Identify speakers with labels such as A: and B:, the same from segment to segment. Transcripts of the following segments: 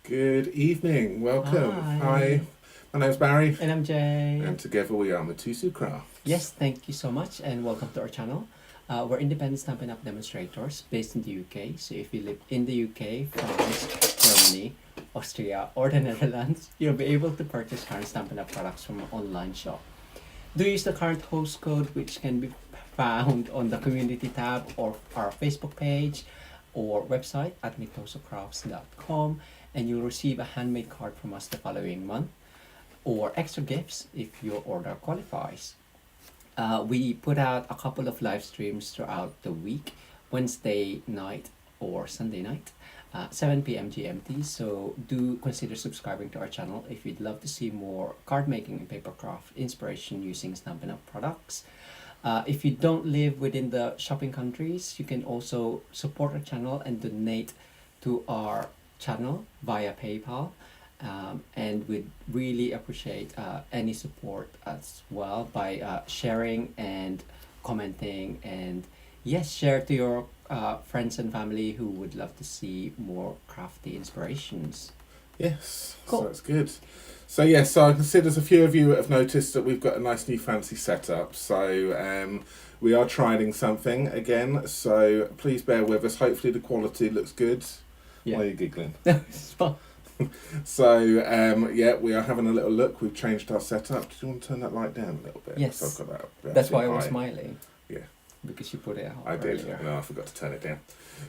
A: Good evening, welcome.
B: Hi.
A: My name's Barry.
B: And I'm Jay.
A: And together we are Mitosu Crafts.
B: Yes, thank you so much and welcome to our channel. We're independent Stampin' Up! Demonstrators based in the UK. So if you live in the UK, France, Germany, Austria, or the Netherlands, you'll be able to purchase current Stampin' Up! Products from our online shop. Do use the current host code, which can be found on the community tab or our Facebook page or website at mitosocrafts.com, and you'll receive a handmade card from us the following month or extra gifts if your order qualifies. We put out a couple of live streams throughout the week, Wednesday night or Sunday night, 7 p.m. GMT. So do consider subscribing to our channel if you'd love to see more card making and papercraft inspiration using Stampin' Up! Products. If you don't live within the shopping countries, you can also support our channel and donate to our channel via PayPal. And we'd really appreciate any support as well by sharing and commenting, and yes, share to your friends and family who would love to see more crafty inspirations.
A: Yes,
B: Cool.
A: So that's good. So yes, so I can see there's a few of you that have noticed that we've got a nice new fancy setup. So we are trialing something again, so please bear with us. Hopefully the quality looks good.
B: Yeah.
A: Why are you giggling?
B: It's fun.
A: So yeah, we are having a little look. We've changed our setup. Do you want to turn that light down a little bit?
B: Yes.
A: So I've got that
B: That's why I
A: high.
B: was smiling.
A: Yeah.
B: Because you put it out
A: I did.
B: earlier.
A: No, I forgot to turn it down.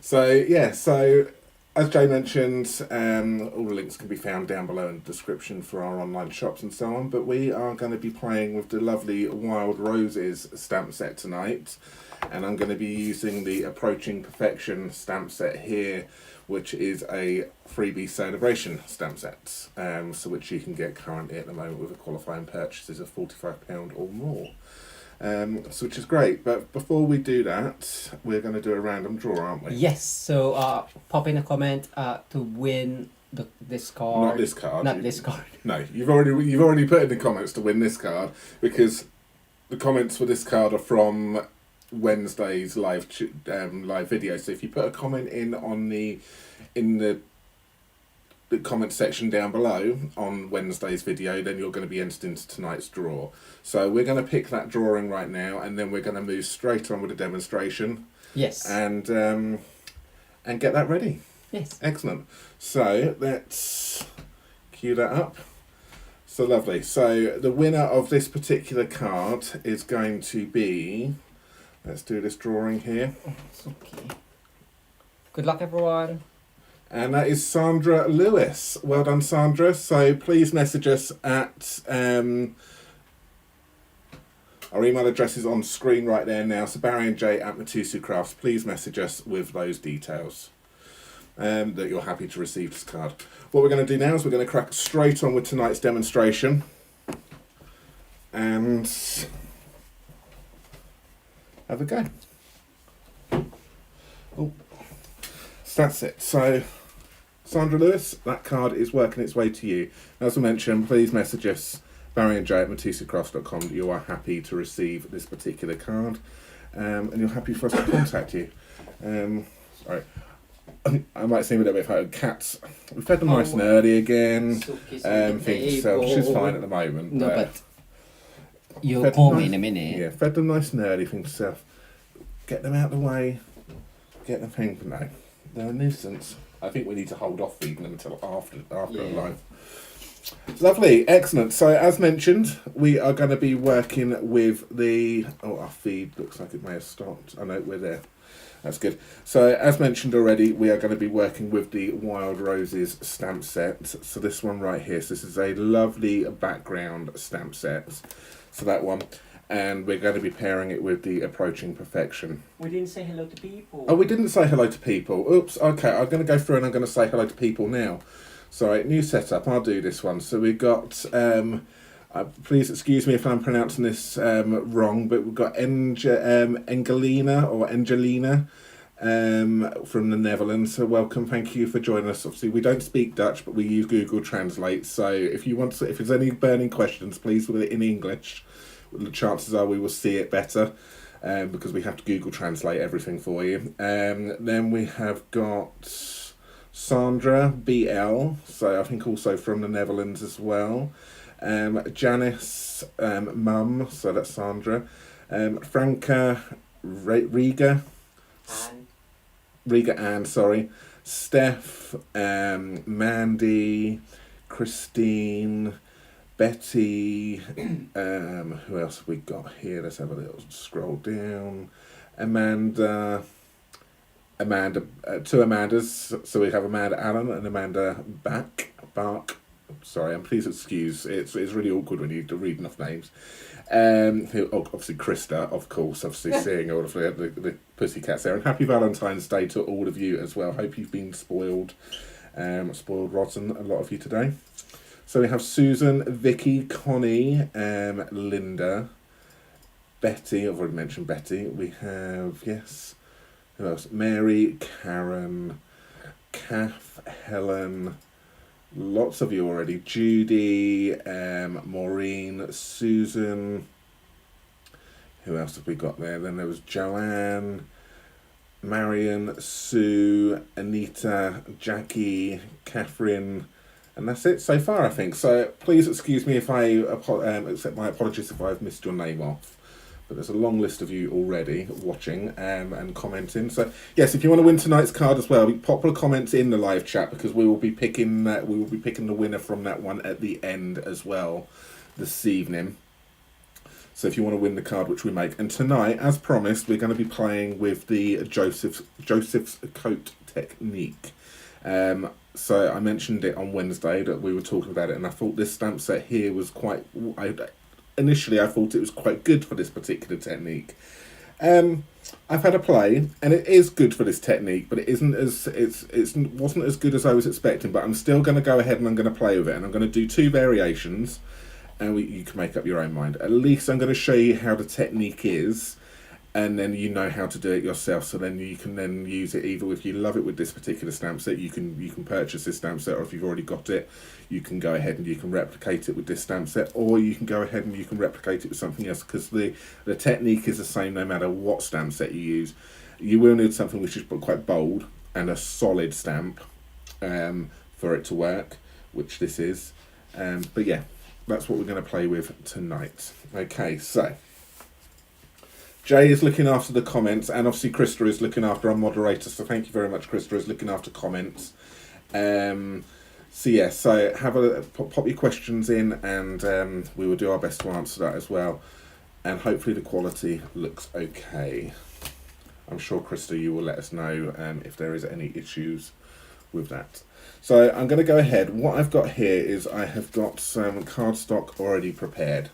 A: So yeah, so as Jay mentioned, all the links can be found down below in the description for our online shops and so on. But we are going to be playing with the lovely Wild Roses stamp set tonight, and I'm going to be using the Approaching Perfection stamp set here, which is a freebie celebration stamp set, so which you can get currently at the moment with a qualifying purchases of £45 or more. So which is great, but before we do that, we're going to do a random draw, aren't we?
B: Yes, so pop in a comment to win this card.
A: Not this card.
B: Not this card.
A: No, you've already put in the comments to win this card, because the comments for this card are from Wednesday's live video. So if you put a comment in the comment section down below on Wednesday's video, then you're going to be entered into tonight's draw. So we're going to pick that drawing right now, and then we're going to move straight on with the demonstration.
B: Yes.
A: And get that ready.
B: Yes.
A: Excellent. So let's cue that up. So lovely. So the winner of this particular card is going to be, let's do this drawing here.
B: It's okay. Good luck, everyone.
A: And that is Sandra Lewis. Well done, Sandra. So please message us at our email address is on screen right there now. So Barry and Jay at Mitosu Crafts. Please message us with those details that you're happy to receive this card. What we're going to do now is we're going to crack straight on with tonight's demonstration. And have a go. Oh, so that's it. So Sandra Lewis, that card is working its way to you. As I mentioned, please message us, Barry and Jay at MitisuCrafts.com, that you are happy to receive this particular card, and you're happy for us to contact you. Sorry, I might seem a little bit like cats. We've fed them nice and early again. Things herself. She's fine at the moment.
B: No, but you'll call me in a minute.
A: Yeah, fed them nice and early. Think to yourself, get them out of the way. Get them thinking, no, they're a nuisance. I think we need to hold off feeding them until after live. Lovely, excellent. So as mentioned, we are going to be working with the... Oh, our feed looks like it may have stopped. I know we're there. That's good. So as mentioned already, we are going to be working with the Wild Roses stamp set. So this one right here. So this is a lovely background stamp set. So that one. And we're going to be pairing it with the Approaching Perfection.
B: We didn't say hello to people.
A: Oh, we didn't say hello to people. Oops, okay, I'm going to go through and I'm going to say hello to people now. Sorry, new setup, I'll do this one. So we've got, please excuse me if I'm pronouncing this wrong, but we've got Angelina from the Netherlands. So welcome, thank you for joining us. Obviously, we don't speak Dutch, but we use Google Translate. So if there's any burning questions, please put it in English. The chances are we will see it better because we have to Google Translate everything for you. Then we have got Sandra BL, so I think also from the Netherlands as well. Janice Mum, so that's Sandra. Franca Riga Ann, sorry. Steph, Mandy, Christine, Betty, who else have we got here? Let's have a little scroll down. Amanda, two Amandas. So we have Amanda Allen and Amanda Bark. Sorry, and please excuse. It's really awkward when you read enough names. Who obviously Krista, of course, obviously seeing all of the pussycats there. And happy Valentine's Day to all of you as well. Hope you've been spoiled rotten, a lot of you today. So we have Susan, Vicky, Connie, Linda, Betty. I've already mentioned Betty. We have, yes, who else? Mary, Karen, Kath, Helen. Lots of you already. Judy, Maureen, Susan. Who else have we got there? Then there was Joanne, Marion, Sue, Anita, Jackie, Catherine, and that's it so far, I think. So please excuse me if I accept my apologies if I've missed your name off. But there's a long list of you already watching and commenting. So yes, if you want to win tonight's card as well, pop the comments in the live chat because we will be picking the winner from that one at the end as well this evening. So if you want to win the card which we make, and tonight, as promised, we're going to be playing with the Joseph's Coat technique. So I mentioned it on Wednesday that we were talking about it, and I thought this stamp set here was quite. Initially, I thought it was quite good for this particular technique. I've had a play, and it is good for this technique, but it isn't as wasn't as good as I was expecting. But I'm still going to go ahead and I'm going to play with it, and I'm going to do two variations, and you can make up your own mind. At least I'm going to show you how the technique is, and then you know how to do it yourself. So then you can then use it either if you love it with this particular stamp set, you can purchase this stamp set, or if you've already got it, you can go ahead and you can replicate it with this stamp set, or you can go ahead and you can replicate it with something else, because the technique is the same no matter what stamp set you use. You will need something which is quite bold and a solid stamp for it to work, which this is. But yeah, that's what we're going to play with tonight. Okay, so Jay is looking after the comments, and obviously Krista is looking after our moderator, so thank you very much, Krista, is looking after comments. So yeah, so have pop your questions in, and we will do our best to answer that as well. And hopefully the quality looks okay. I'm sure, Krista, you will let us know if there is any issues with that. So I'm going to go ahead. What I've got here is I have got some cardstock already prepared.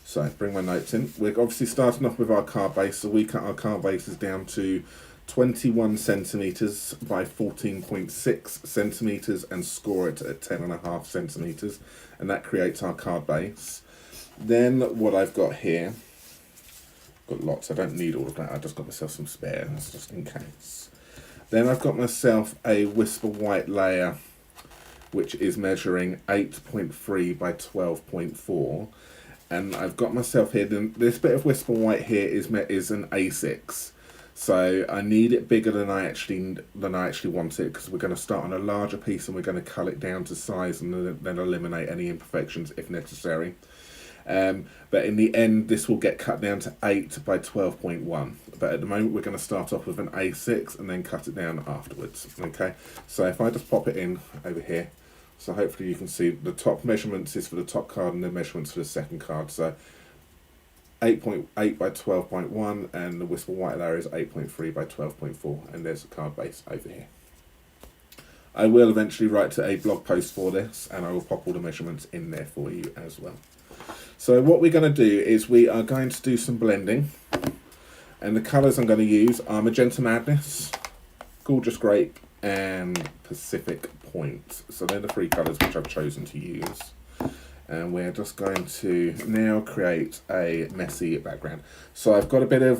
A: So bring my notes in. We're obviously starting off with our card base. So we cut our card bases down to 21 centimetres by 14.6 centimetres and score it at 10.5 centimetres. And that creates our card base. Then what I've got here, got lots, I don't need all of that, I just got myself some spares just in case. Then I've got myself a Whisper White layer, which is measuring 8.3 by 12.4. And I've got myself here, this bit of Whisper White here is an A6. So I need it bigger than I actually want it, because we're going to start on a larger piece and we're going to cut it down to size and then eliminate any imperfections if necessary. But in the end, this will get cut down to 8 by 12.1. But at the moment, we're going to start off with an A6 and then cut it down afterwards. Okay, so if I just pop it in over here, so hopefully you can see the top measurements is for the top card and the measurements for the second card. So 8.8 by 12.1, and the Whisper White layer is 8.3 by 12.4, and there's the card base over here. I will eventually write to a blog post for this, and I will pop all the measurements in there for you as well. So what we're going to do is we are going to do some blending, and the colours I'm going to use are Magenta Madness, Gorgeous Grape, and Pacific Point. So they're the three colours which I've chosen to use. And we're just going to now create a messy background. So I've got a bit of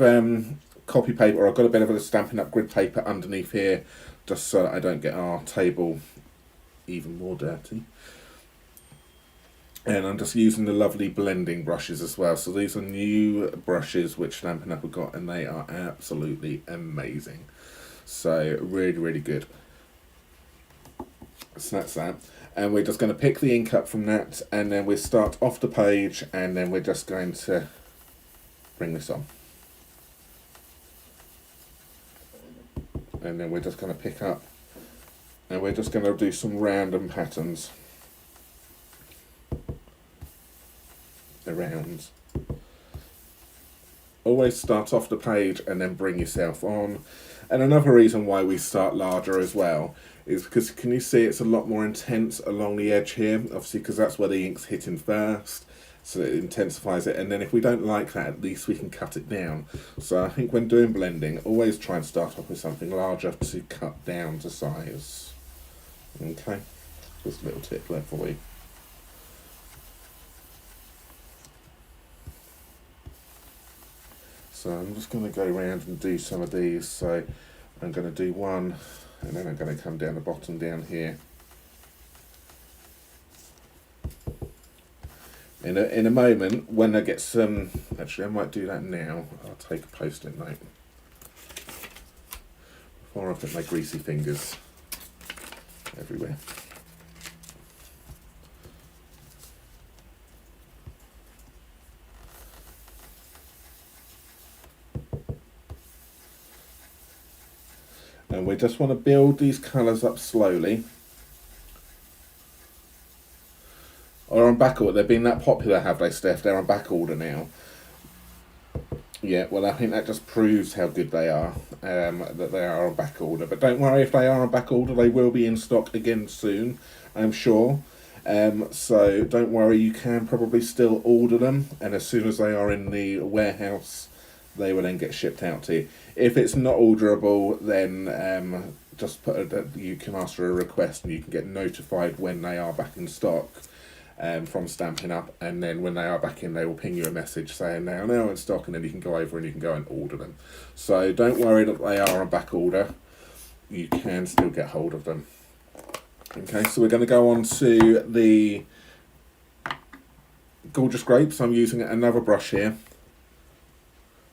A: copy paper, or I've got a bit of a Stampin' Up grid paper underneath here, just so that I don't get our table even more dirty. And I'm just using the lovely blending brushes as well. So these are new brushes which Stampin' Up have got, and they are absolutely amazing. So really, really good. So that's that. And we're just going to pick the ink up from that, and then we start off the page, and then we're just going to bring this on. And then we're just going to pick up, and we're just going to do some random patterns around. Always start off the page and then bring yourself on. And another reason why we start larger as well is because, can you see it's a lot more intense along the edge here, obviously, because that's where the ink's hitting first, so it intensifies it. And then if we don't like that, at least we can cut it down. So I think when doing blending, always try and start off with something larger to cut down to size. Okay, just a little tip there for you. So I'm just going to go around and do some of these. So I'm going to do one, and then I'm going to come down the bottom down here. In a moment, when I get some, actually I might do that now. I'll take a post-it note before I put my greasy fingers everywhere. And we just want to build these colours up slowly. Or on back order, they've been that popular, have they, Steph? They're on back order now. Yeah, well, I think that just proves how good they are, that they are on back order. But don't worry, if they are on back order, they will be in stock again soon, I'm sure. So don't worry, you can probably still order them, and as soon as they are in the warehouse, they will then get shipped out to you. If it's not orderable, then just you can ask for a request, and you can get notified when they are back in stock from Stampin' Up, and then when they are back in, they will ping you a message saying they are now in stock, and then you can go over and you can go and order them. So don't worry that they are on back order, you can still get hold of them. Okay, so we're going to go on to the Gorgeous Grapes. I'm using another brush here.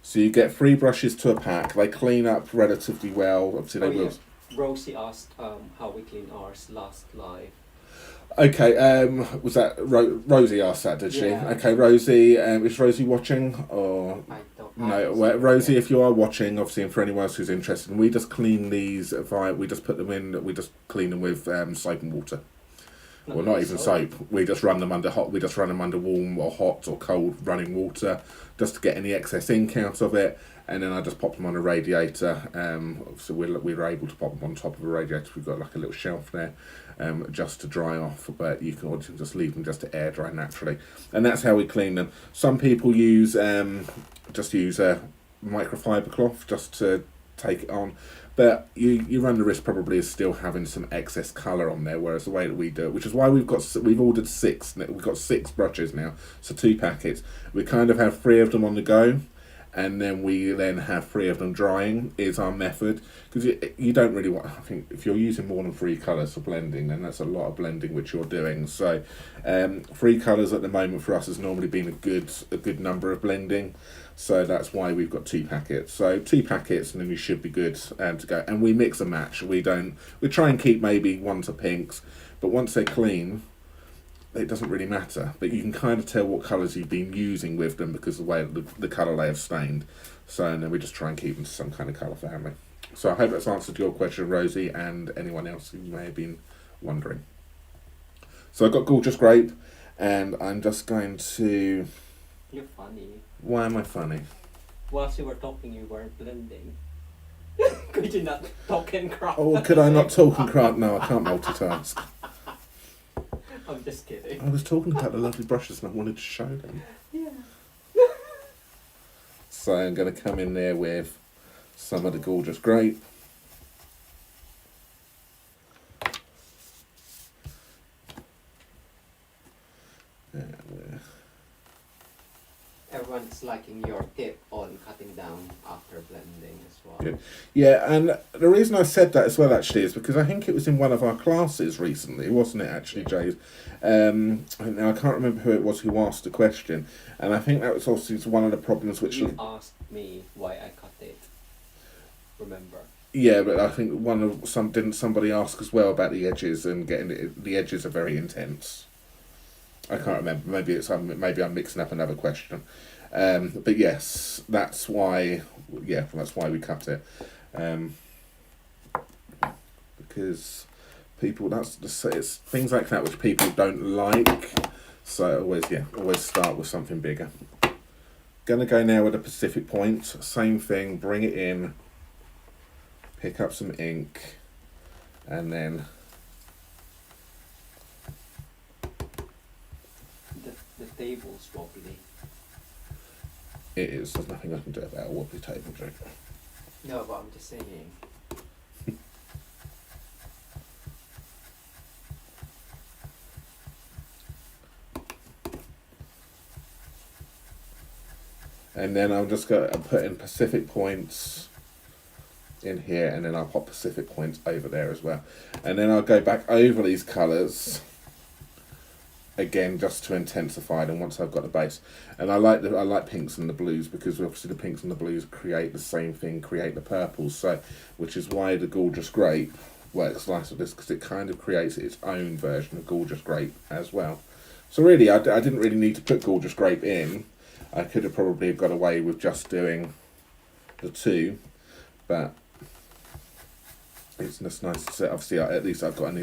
A: So you get 3 brushes to a pack. They clean up relatively well. Obviously, they will.
B: Rosie asked how we clean ours last live.
A: Okay, was that Rosie asked that, did she?
B: Yeah.
A: Okay, Rosie, is Rosie watching? Or
B: I don't
A: no, well, Rosie, if you are watching, obviously, and for anyone else who's interested, we just clean these we just put them in, we just clean them with soap and water. Well, not even soap. We just run them under warm or hot or cold running water, just to get any excess ink out of it. And then I just pop them on a radiator. So we were able to pop them on top of a radiator. We've got like a little shelf there, just to dry off. But you can also just leave them just to air dry naturally. And that's how we clean them. Some people use just use a microfiber cloth just to take it on. But you run the risk probably of still having some excess colour on there, whereas the way that we do it, which is why we've ordered 6. We've got 6 brushes now, so 2 packets. We kind of have 3 of them on the go, and then we have 3 of them drying is our method, because you don't really want, I think if you're using more than 3 colours for blending, then that's a lot of blending which you're doing. So 3 colours at the moment for us has normally been a good number of blending. So that's why we've got 2 packets. So 2 packets, and then you should be good to go. And we mix and match. We try and keep maybe 1 to pinks, but once they're clean, it doesn't really matter. But you can kind of tell what colours you've been using with them because of the way the colour they have stained. So and then we just try and keep them to some kind of colour family. So I hope that's answered your question, Rosie, and anyone else who may have been wondering. So I've got Gorgeous Grape, and I'm just going to...
B: You're funny.
A: Why am I funny?
B: Whilst you were talking, you weren't blending. Could you not talk and craft?
A: Oh, could I not talk and craft? No, I can't multitask.
B: I'm just kidding.
A: I was talking about the lovely brushes and I wanted to show them.
B: Yeah.
A: So I'm going to come in there with some of the Gorgeous Grape.
B: Everyone's liking your tip on cutting down after blending as well.
A: Good. Yeah, and the reason I said that as well actually is because I think it was in one of our classes recently, wasn't it actually, Jade? Now I can't remember who it was who asked the question, and I think that was also one of the problems which...
B: You asked me why I cut it. Remember?
A: Yeah, but I think didn't somebody ask as well about the edges and the edges are very intense. I can't remember. Maybe I'm mixing up another question. But yes, that's why. Yeah, that's why we cut it. Because people, it's things like that which people don't like. So always start with something bigger. Gonna go now with a Pacific point. Same thing. Bring it in. Pick up some ink, and then
B: the table's wobbly.
A: it is. There's nothing I can do about a wobbly table, Jake.
B: No, but I'm just saying.
A: And then I'm just going to put in Pacific points in here, and then I'll pop Pacific points over there as well. And then I'll go back over these colours again just to intensify them once I've got the base. And I like pinks and the blues, because obviously the pinks and the blues create the same thing, create the purples. So, which is why the Gorgeous Grape works nice with this, because it kind of creates its own version of Gorgeous Grape as well. So really, I didn't really need to put Gorgeous Grape in. I could have probably got away with just doing the two, but it's just nice to say. Obviously, at least I've got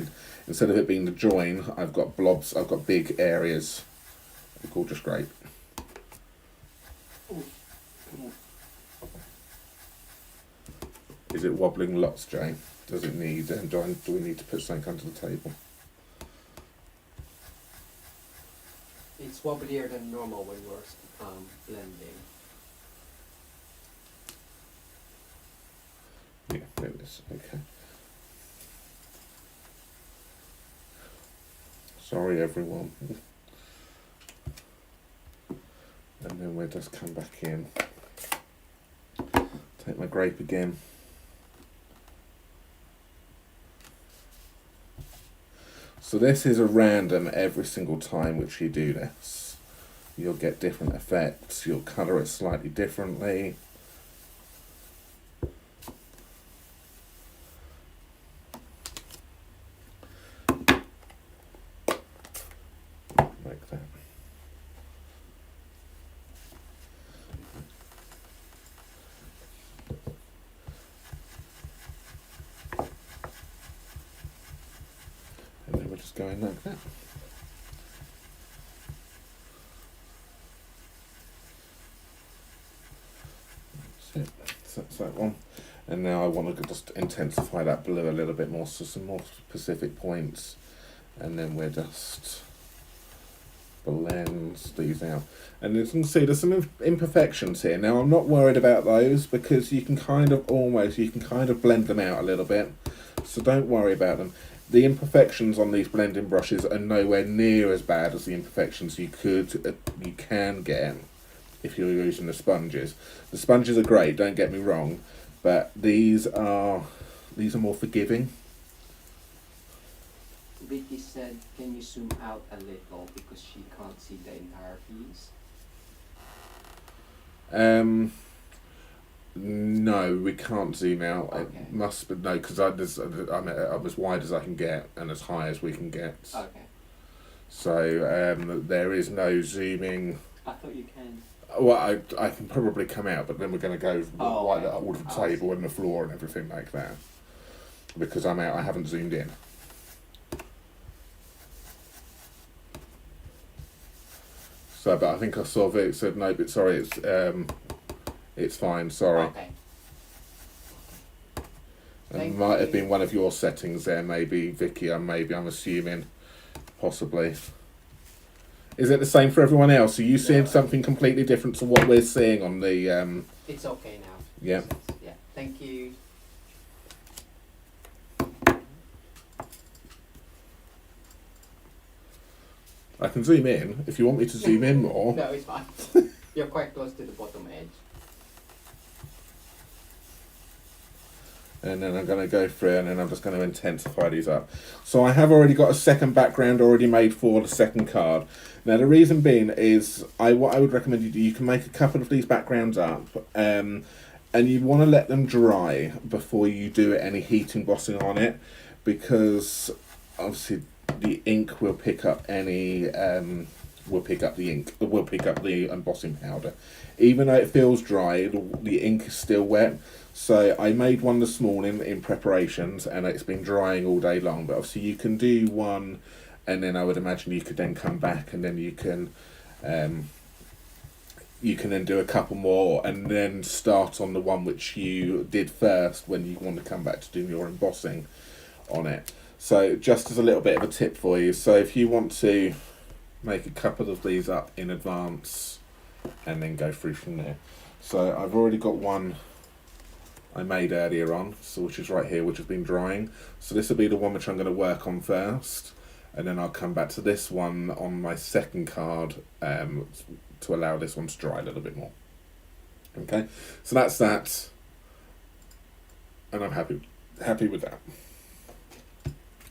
A: instead of it being the join, I've got blobs. I've got big areas of Gorgeous Grape. Is it wobbling lots, Jane? Does it need? Do we need to put something under the table?
B: It's wobblier than normal when we're blending.
A: Yeah, there it is. Okay. Sorry, everyone. And then we'll just come back in. Take my grape again. So this is a random every single time which you do this. You'll get different effects. You'll colour it slightly differently. Like that. And then we're just going like that. That's it. So that's that one. And now I want to just intensify that blue a little bit more, so some more specific points. And then we're just blend these out. And as you can see, there's some imperfections here. Now I'm not worried about those, because you can kind of blend them out a little bit. So don't worry about them. The imperfections on these blending brushes are nowhere near as bad as the imperfections you can get if you're using the sponges. The sponges are great, don't get me wrong, but these are more forgiving.
B: Vicky said, can you zoom out a little because she can't see the entire piece?
A: No, we can't zoom out.
B: Okay.
A: It must be no, because I'm as wide as I can get and as high as we can get.
B: Okay.
A: So there is no zooming.
B: I thought you can.
A: Well, I can probably come out, but then we're going to go right
B: okay.
A: all of the table and the floor and everything like that, because I'm out. I haven't zoomed in. So, but I think I saw Vic said no, but sorry, it's fine. Sorry.
B: Okay.
A: It might have been one of your settings there, maybe, Vicky. I'm assuming, possibly. Is it the same for everyone else? Are you seeing something completely different to what we're seeing on the?
B: It's okay now.
A: Yeah.
B: Yeah. Thank you.
A: I can zoom in if you want me to zoom in more.
B: No, it's fine. You're quite close to the bottom edge.
A: And then I'm going to go through and then I'm just going to intensify these up. So I have already got a second background already made for the second card. Now the reason being is what I would recommend you do, you can make a couple of these backgrounds up. and you want to let them dry before you do any heat embossing on it, because obviously the ink will pick up any will pick up the embossing powder. Even though it feels dry, the ink is still wet. So I made one this morning in preparations, and it's been drying all day long. But obviously you can do one, and then I would imagine you could then come back, and then you can then do a couple more, and then start on the one which you did first when you want to come back to do your embossing on it. So just as a little bit of a tip for you, so if you want to make a couple of these up in advance and then go through from there. So I've already got one I made earlier on, so which is right here, which has been drying. So this will be the one which I'm going to work on first, and then I'll come back to this one on my second card to allow this one to dry a little bit more. Okay, so that's that, and I'm happy with that.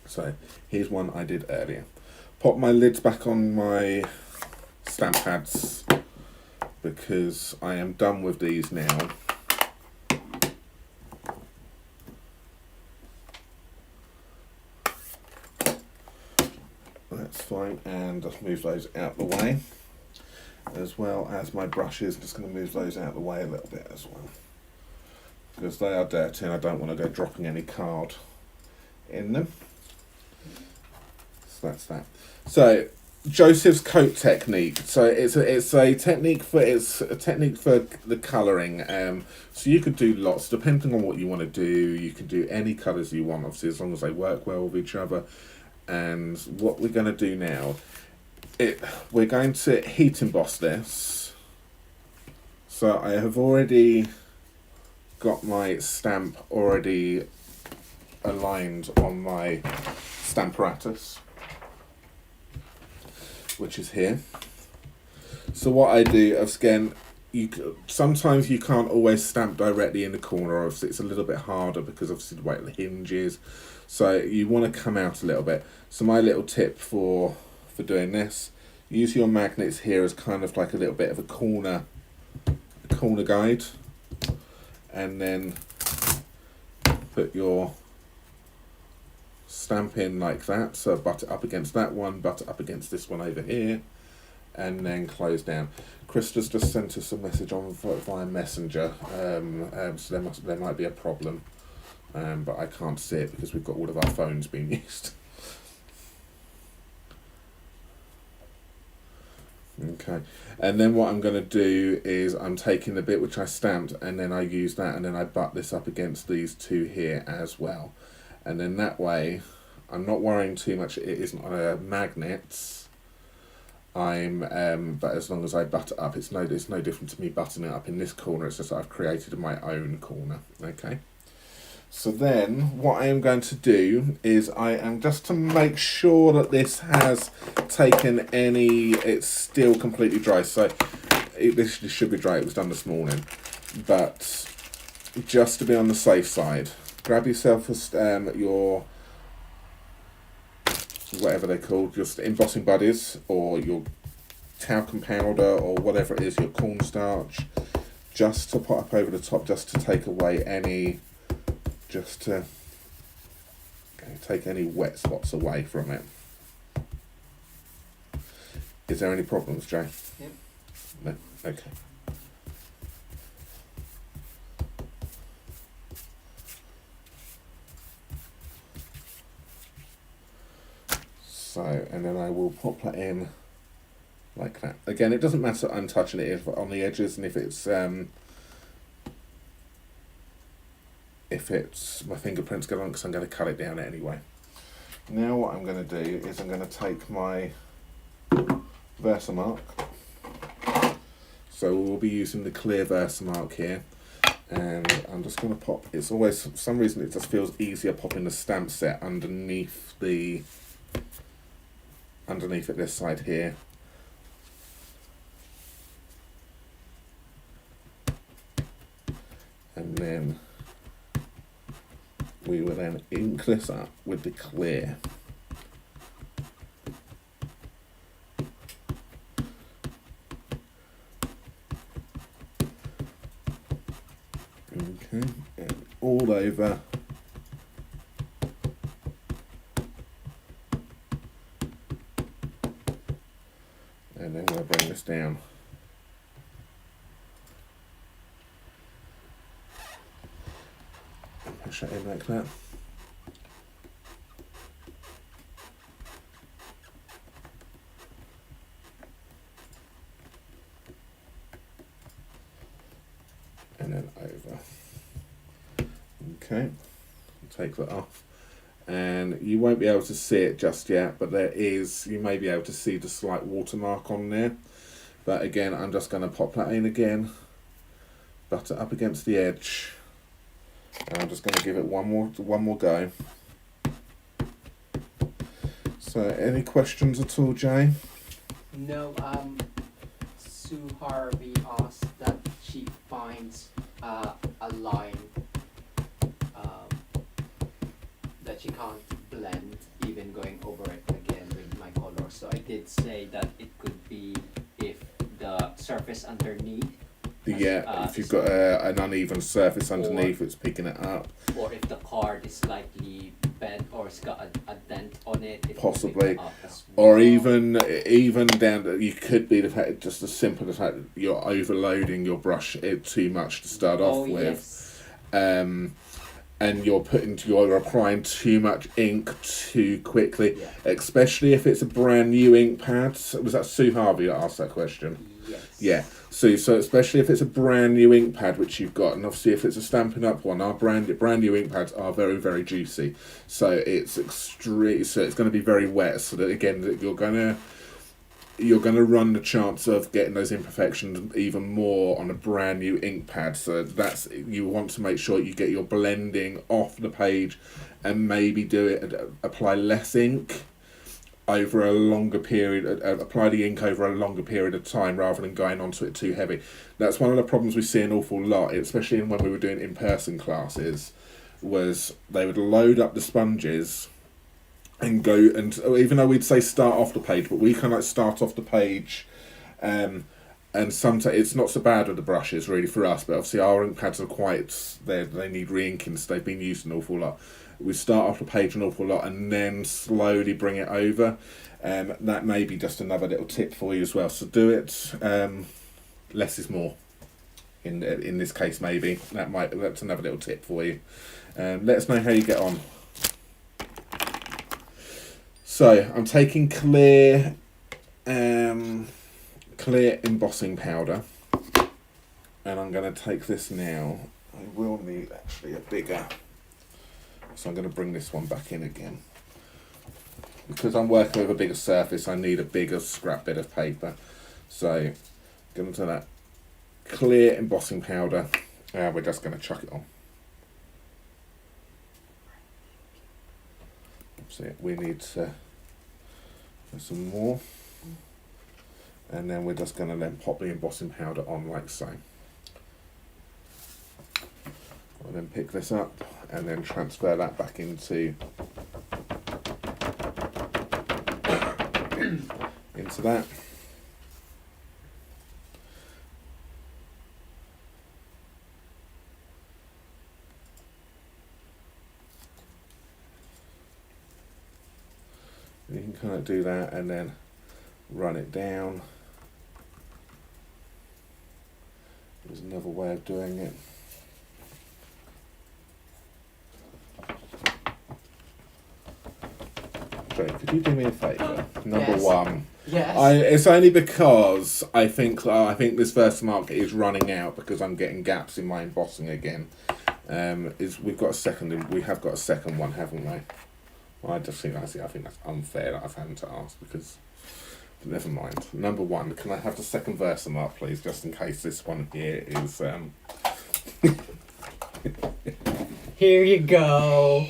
A: So here's one I did earlier. Pop my lids back on my stamp pads because I am done with these now. That's fine, and just move those out the way, as well as my brushes. Just going to move those out the way a little bit as well, because they are dirty and I don't want to go dropping any card in them. So that's that. So Joseph's coat technique. So it's a technique for the colouring. So you could do lots depending on what you want to do. You can do any colours you want, obviously, as long as they work well with each other. And what we're going to do now, we're going to heat emboss this. So I have already got my stamp already aligned on my Stamparatus, which is here. So what I do, again, sometimes you can't always stamp directly in the corner. Obviously it's a little bit harder because obviously the way the hinge is. So you want to come out a little bit. So my little tip for doing this, use your magnets here as kind of like a little bit of a corner guide, and then put your stamp in like that. So butt it up against that one, butt it up against this one over here, and then close down. Krista's just sent us a message on via Messenger, so there might be a problem. But I can't see it because we've got all of our phones being used. Okay, and then what I'm going to do is I'm taking the bit which I stamped, and then I use that, and then I butt this up against these two here as well, and then that way I'm not worrying too much. It isn't on a magnets. But as long as I butt it up, it's no different to me buttoning it up in this corner. It's just that I've created my own corner. Okay. So then what I am going to do is I am just to make sure that this has taken it's still completely dry. So this should be dry, it was done this morning. But just to be on the safe side, grab yourself your, whatever they're called, just embossing buddies, or your talcum powder, or whatever it is, your cornstarch, just to put up over the top, just to take away any, just to take any wet spots away from it. Is there any problems, Jay?
B: Yep.
A: No? Okay. So, and then I will pop that in like that. Again, it doesn't matter I'm touching it on the edges, and if it's my fingerprints go on, because I'm going to cut it down anyway. Now what I'm going to do is I'm going to take my Versamark. So we'll be using the clear Versamark here, and I'm just going to pop, it's always, for some reason it just feels easier popping the stamp set underneath it this side here. And then we will then ink this up with the clear. over. And then we'll bring this down. Push it in like that. And then over. Okay, take that off. And you won't be able to see it just yet, but there is, you may be able to see the slight watermark on there. But again, I'm just going to pop that in again, butt it up against the edge, and I'm just going to give it one more go. So, any questions at all, Jay?
B: No, Sue Harvey asked that she finds a line that she can't blend, even going over it again with my color. So I did say that it could be if the surface underneath.
A: Yeah, if you've got an uneven surface underneath, it's picking it up.
B: Or if the card is slightly bent or it's got a dent on it.
A: Possibly.
B: As
A: Or
B: well.
A: even down to, you could be the fact, just as simple as the fact that you're overloading your brush too much to start off with.
B: Yes.
A: And you're applying too much ink too quickly,
B: Yeah.
A: especially if it's a brand new ink pad. Was that Sue Harvey that asked that question?
B: Yes.
A: Yeah. So especially if it's a brand new ink pad which you've got, and obviously if it's a Stampin' Up one, our brand new ink pads are very, very juicy. So it's extreme. So it's going to be very wet. So that again, that you're gonna run the chance of getting those imperfections even more on a brand new ink pad. So that's, you want to make sure you get your blending off the page, and maybe apply less ink over a longer period, apply the ink over a longer period of time rather than going onto it too heavy. That's one of the problems we see an awful lot, especially when we were doing in-person classes, was they would load up the sponges and go, and even though we'd say start off the page, but we kind of like start off the page, and sometimes it's not so bad with the brushes really for us, but obviously our ink pads are quite, they need re-inking, so they've been used an awful lot. We start off the page an awful lot and then slowly bring it over. That may be just another little tip for you as well. So do it, less is more. In this case, maybe that's another little tip for you. Let us know how you get on. So I'm taking clear embossing powder, and I'm going to take this now. I will need actually a bigger. So I'm going to bring this one back in again. Because I'm working with a bigger surface, I need a bigger scrap bit of paper. So, going to that clear embossing powder. We're just going to chuck it on. So we need to put some more. And then we're just going to then pop the embossing powder on like so. I'll then pick this up and then transfer that back into that. You can kind of do that and then run it down. There's another way of doing it. Could you do me a favour? Number
B: Yes.
A: one.
B: Yes.
A: It's only because I think this Versamark is running out because I'm getting gaps in my embossing again. We have got a second one, haven't we? Well, I think that's unfair that I've had to ask because. But never mind. Number one, can I have the second Versamark, please, just in case this one here is.
B: Here you go.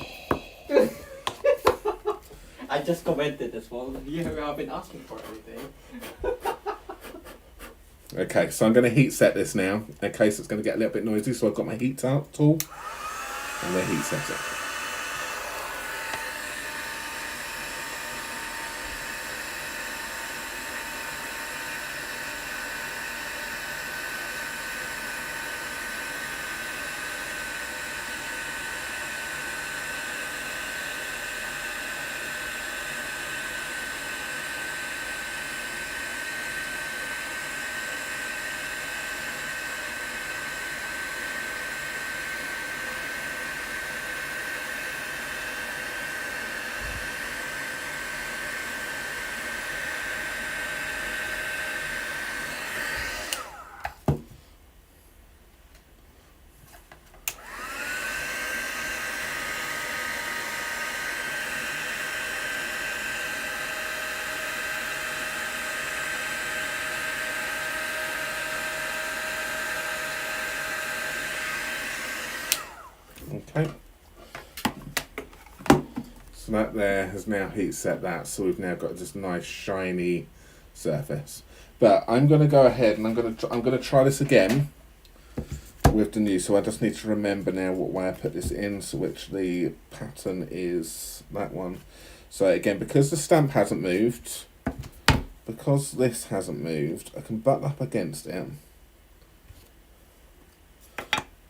B: I just commented as well. You have been asking for anything.
A: Okay, so I'm going to heat set this now. In case it's going to get a little bit noisy, so I've got my heat tool. I'm going to heat set it. Okay. So that there has now heat set that, so we've now got this nice shiny surface. But I'm going to go ahead and I'm going to try this again with the new. So I just need to remember now what way I put this in, so which the pattern is that one. So again, because the stamp hasn't moved, because this hasn't moved, I can butt up against it.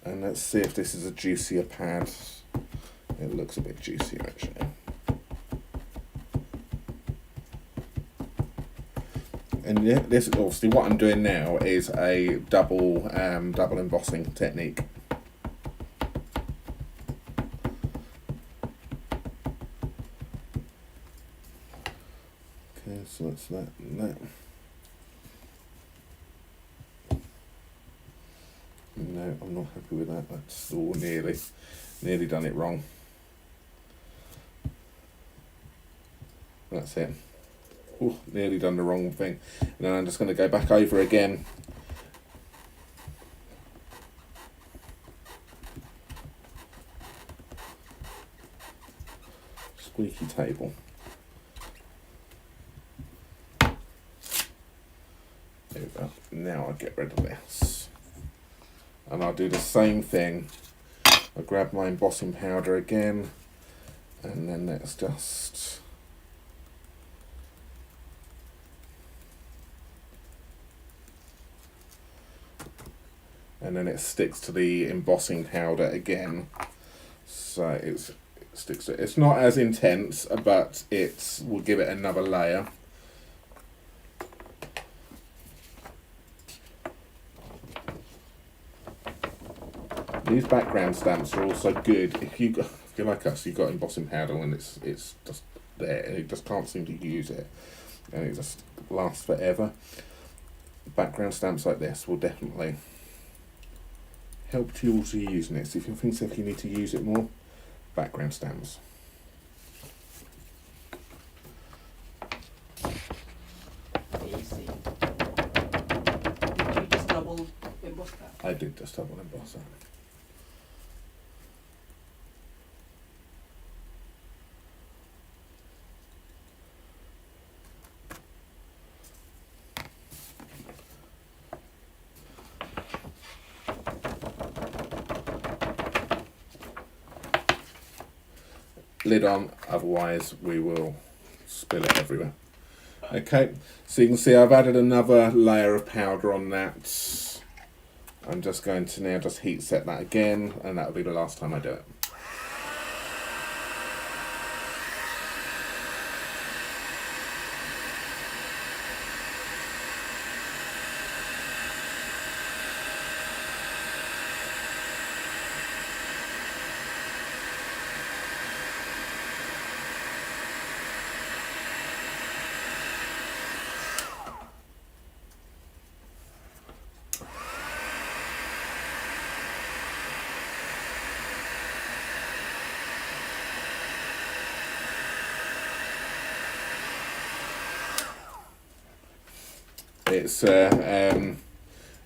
A: And let's see if this is a juicier pad. It looks a bit juicier actually. And this, obviously, what I'm doing now is a double embossing technique. Okay, so that's that and that. No, I'm not happy with that. That's all nearly done it wrong. That's it. Ooh, nearly done the wrong thing. And then I'm just going to go back over again. Squeaky table. There we go. Now I'll get rid of this. And I'll do the same thing. I'll grab my embossing powder again. And then let's just... and then it sticks to the embossing powder again, so it sticks to it. It's not as intense, but it will give it another layer. These background stamps are also good if you're like us, you've got embossing powder and it's just there and you just can't seem to use it, and it just lasts forever. Background stamps like this will definitely help towards you using it. So if you think if you need to use it more, background stamps.
B: Easy. Did you just double emboss that?
A: I did just double emboss that. Lid on, otherwise we will spill it everywhere. Okay, so you can see I've added another layer of powder on that. I'm just going to now just heat set that again, and that'll be the last time I do it.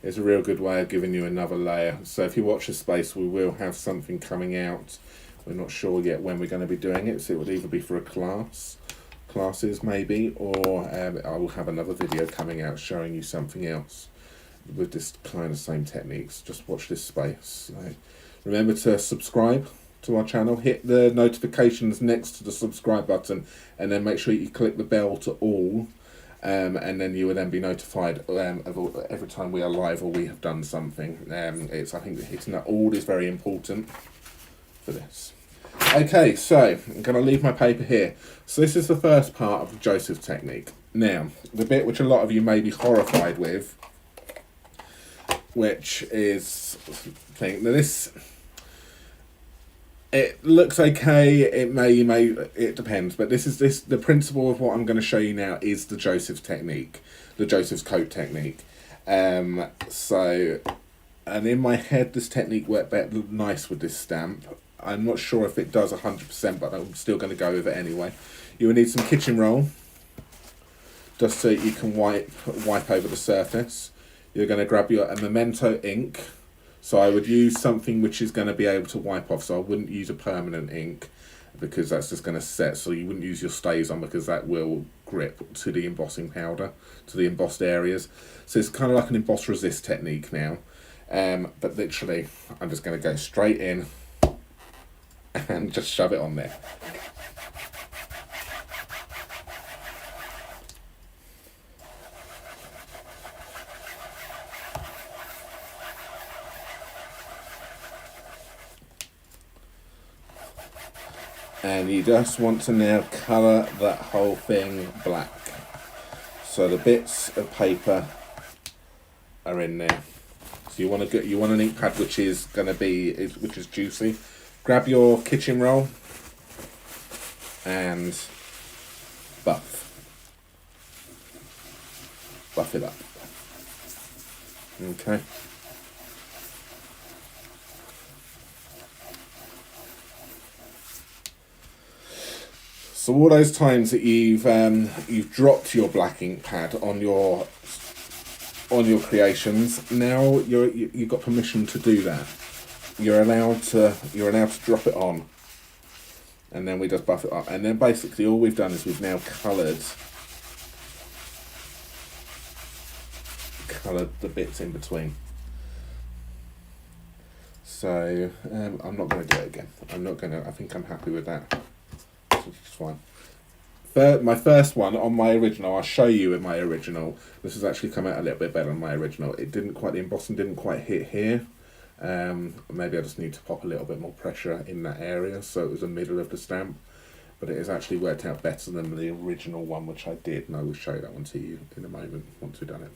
A: It's a real good way of giving you another layer. So if you watch this space, we will have something coming out. We're not sure yet when we're going to be doing it, so it would either be for a classes maybe, or I will have another video coming out showing you something else with this kind of same techniques. Just watch this space. Remember to subscribe to our channel, hit the notifications next to the subscribe button, and then make sure you click the bell to all. And then you will then be notified of every time we are live or we have done something. I think that hitting that all is very important for this. Okay, so I'm going to leave my paper here. So this is the first part of the Joseph technique. Now, the bit which a lot of you may be horrified with, which is now this. It looks okay. It depends. But the principle of what I'm going to show you now is the Joseph's technique, the Joseph's coat technique. And in my head, this technique worked nice with this stamp. I'm not sure if it does 100%, but I'm still going to go with it anyway. You will need some kitchen roll, just so you can wipe over the surface. You're going to grab a Memento ink. So I would use something which is going to be able to wipe off. So I wouldn't use a permanent ink because that's just going to set. So you wouldn't use your StazOn because that will grip to the embossing powder, to the embossed areas. So it's kind of like an emboss resist technique now. But literally, I'm just going to go straight in and just shove it on there. And you just want to now colour that whole thing black. So the bits of paper are in there. So you want an ink pad which is juicy. Grab your kitchen roll and buff it up. Okay. So all those times that you've dropped your black ink pad on your creations, now you've got permission to do that. You're allowed to drop it on, and then we just buff it up. And then basically all we've done is we've now coloured the bits in between. So I'm not going to do it again. I think I'm happy with that. It's fine. My first one on my original, I'll show you in my original. This has actually come out a little bit better than my original. The embossing didn't quite hit here. Maybe I just need to pop a little bit more pressure in that area so it was the middle of the stamp. But it has actually worked out better than the original one, which I did, and I will show that one to you in a moment once we've done it.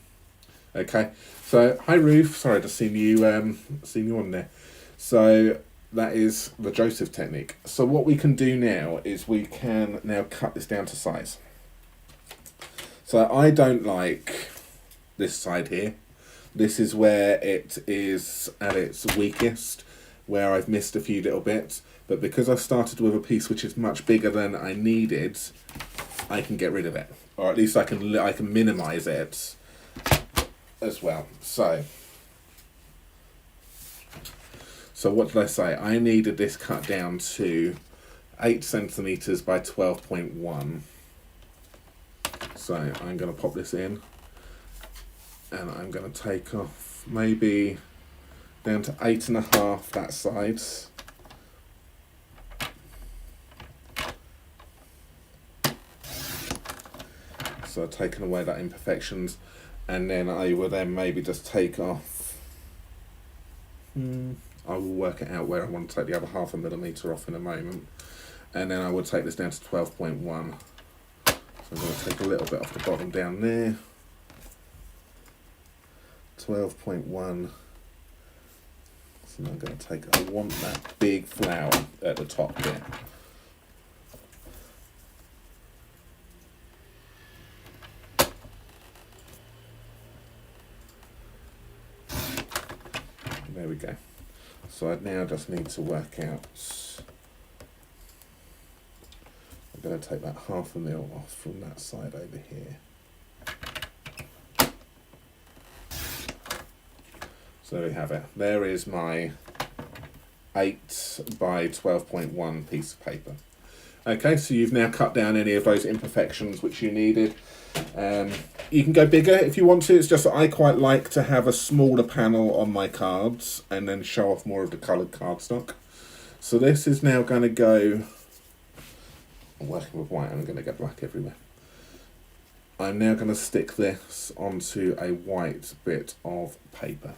A: Okay, so hi Ruth, sorry I just seen you on there. So that is the Joseph technique. So what we can do now is we can now cut this down to size. So I don't like this side here. This is where it is at its weakest, where I've missed a few little bits. But because I've started with a piece which is much bigger than I needed, I can get rid of it, or at least I can minimise it as well. So what did I say? I needed this cut down to 8 centimetres by 12.1. So I'm going to pop this in, and I'm going to take off maybe down to 8.5 that side. So I've taken away that imperfections, and then I will then maybe just take off. I will work it out where I want to take the other 0.5 millimetre off in a moment, and then I will take this down to 12.1. So I'm going to take a little bit off the bottom down there. 12.1. So I'm going to take. I want that big flower at the top there. There we go. So I now just need to work out. I'm going to take that 0.5 mil off from that side over here. So there we have it. There is my 8 by 12.1 piece of paper. Okay, so you've now cut down any of those imperfections which you needed. You can go bigger if you want to. It's just that I quite like to have a smaller panel on my cards and then show off more of the coloured cardstock. So this is now going to go. I'm working with white, I'm going to get black everywhere. I'm now going to stick this onto a white bit of paper.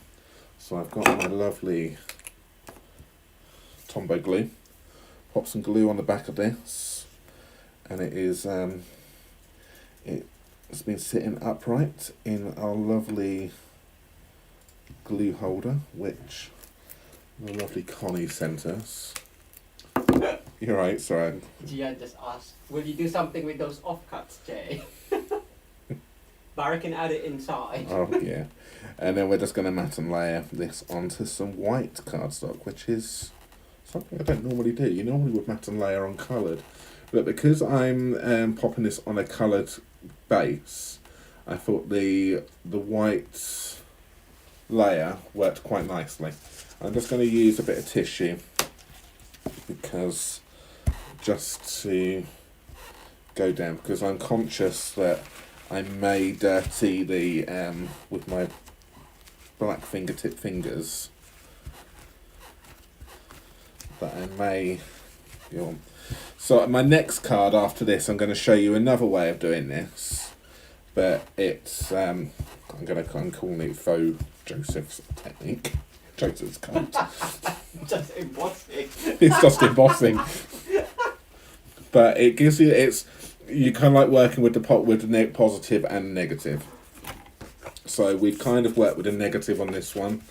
A: So I've got my lovely Tombow glue. Pop some glue on the back of this, and it is it's been sitting upright in our lovely glue holder, which the lovely Connie sent us. You're right, sorry.
B: Gia just asked, will you do something with those offcuts, Jay? Barry can add it inside.
A: Oh yeah. And then we're just going to matte and layer this onto some white cardstock, which is something I don't normally do. You normally would matte and layer on coloured. But because I'm popping this on a coloured base, I thought the white layer worked quite nicely. I'm just going to use a bit of tissue because just to go down, because I'm conscious that I may dirty the with my black fingertip fingers, that I may, you know. So my next card after this, I'm going to show you another way of doing this, but it's I'm calling it faux Joseph's technique. Joseph's card.
B: Just embossing.
A: It's just embossing, but it gives you, you kind of like working with the positive and negative. So we've kind of worked with a negative on this one,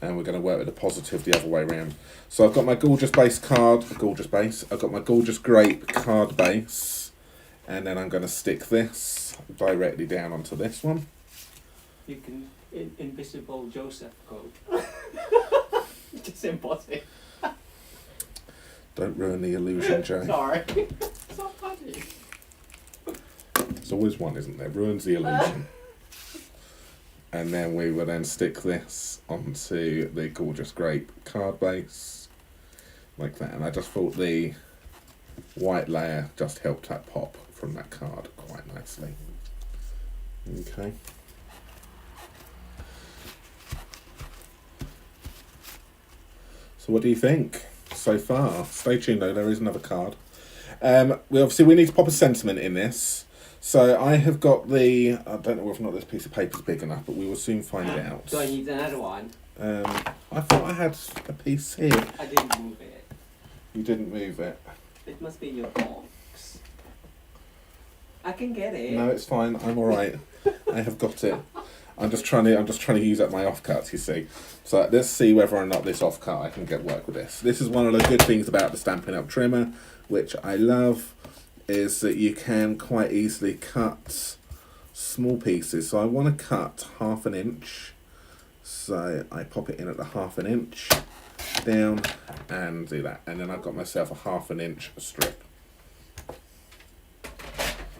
A: and we're going to work with a positive the other way around. So I've got my gorgeous base card, I've got my gorgeous grape card base, and then I'm going to stick this directly down onto this one.
B: You can invisible Joseph code. Just embossing.
A: Don't ruin the illusion, Joe.
B: Sorry. So funny.
A: There's always one, isn't there? Ruins the illusion. And then we will then stick this onto the gorgeous grape card base, like that. And I just thought the white layer just helped that pop from that card quite nicely. Okay. So what do you think so far? Stay tuned though, there is another card. We need to pop a sentiment in this. So I have got I don't know whether or not this piece of paper is big enough, but we will soon find out.
B: Do I need another one?
A: I thought I had a piece here.
B: I didn't move it.
A: You didn't move it.
B: It must be your box. I can get it.
A: No, it's fine. I'm all right. I have got it. I'm just trying to use up my offcuts, you see. So let's see whether or not this offcut I can get work with this. This is one of the good things about the Stampin' Up trimmer, which I love, is that you can quite easily cut small pieces. So I want to cut 1/2 inch. So I pop it in at the 1/2 inch down and do that. And then I've got myself a 1/2 inch strip.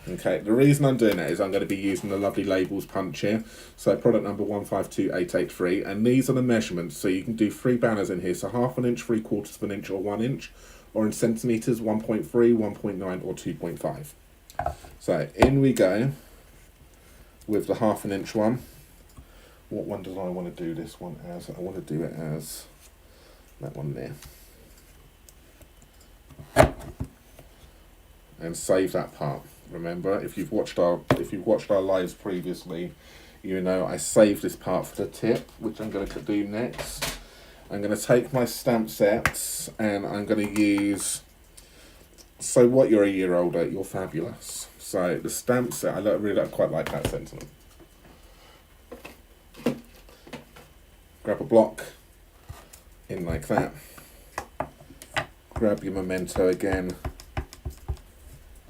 A: Okay, the reason I'm doing that is I'm going to be using the lovely labels punch here. So product number 152883, and these are the measurements. So you can do 3 banners in here. So 1/2 inch, 3/4 inch, or 1 inch, or in centimeters, 1.3, 1.9, or 2.5. So in we go with the 1/2 inch one. What one do I want to do this one as? I want to do it as that one there. And save that part. Remember, if you've watched our lives previously, you know I saved this part for the tip, which I'm going to do next. I'm going to take my stamp sets and I'm going to use. So what? You're a year older. You're fabulous. So the stamp set. I really quite like that sentiment. Grab a block in like that. Grab your memento again.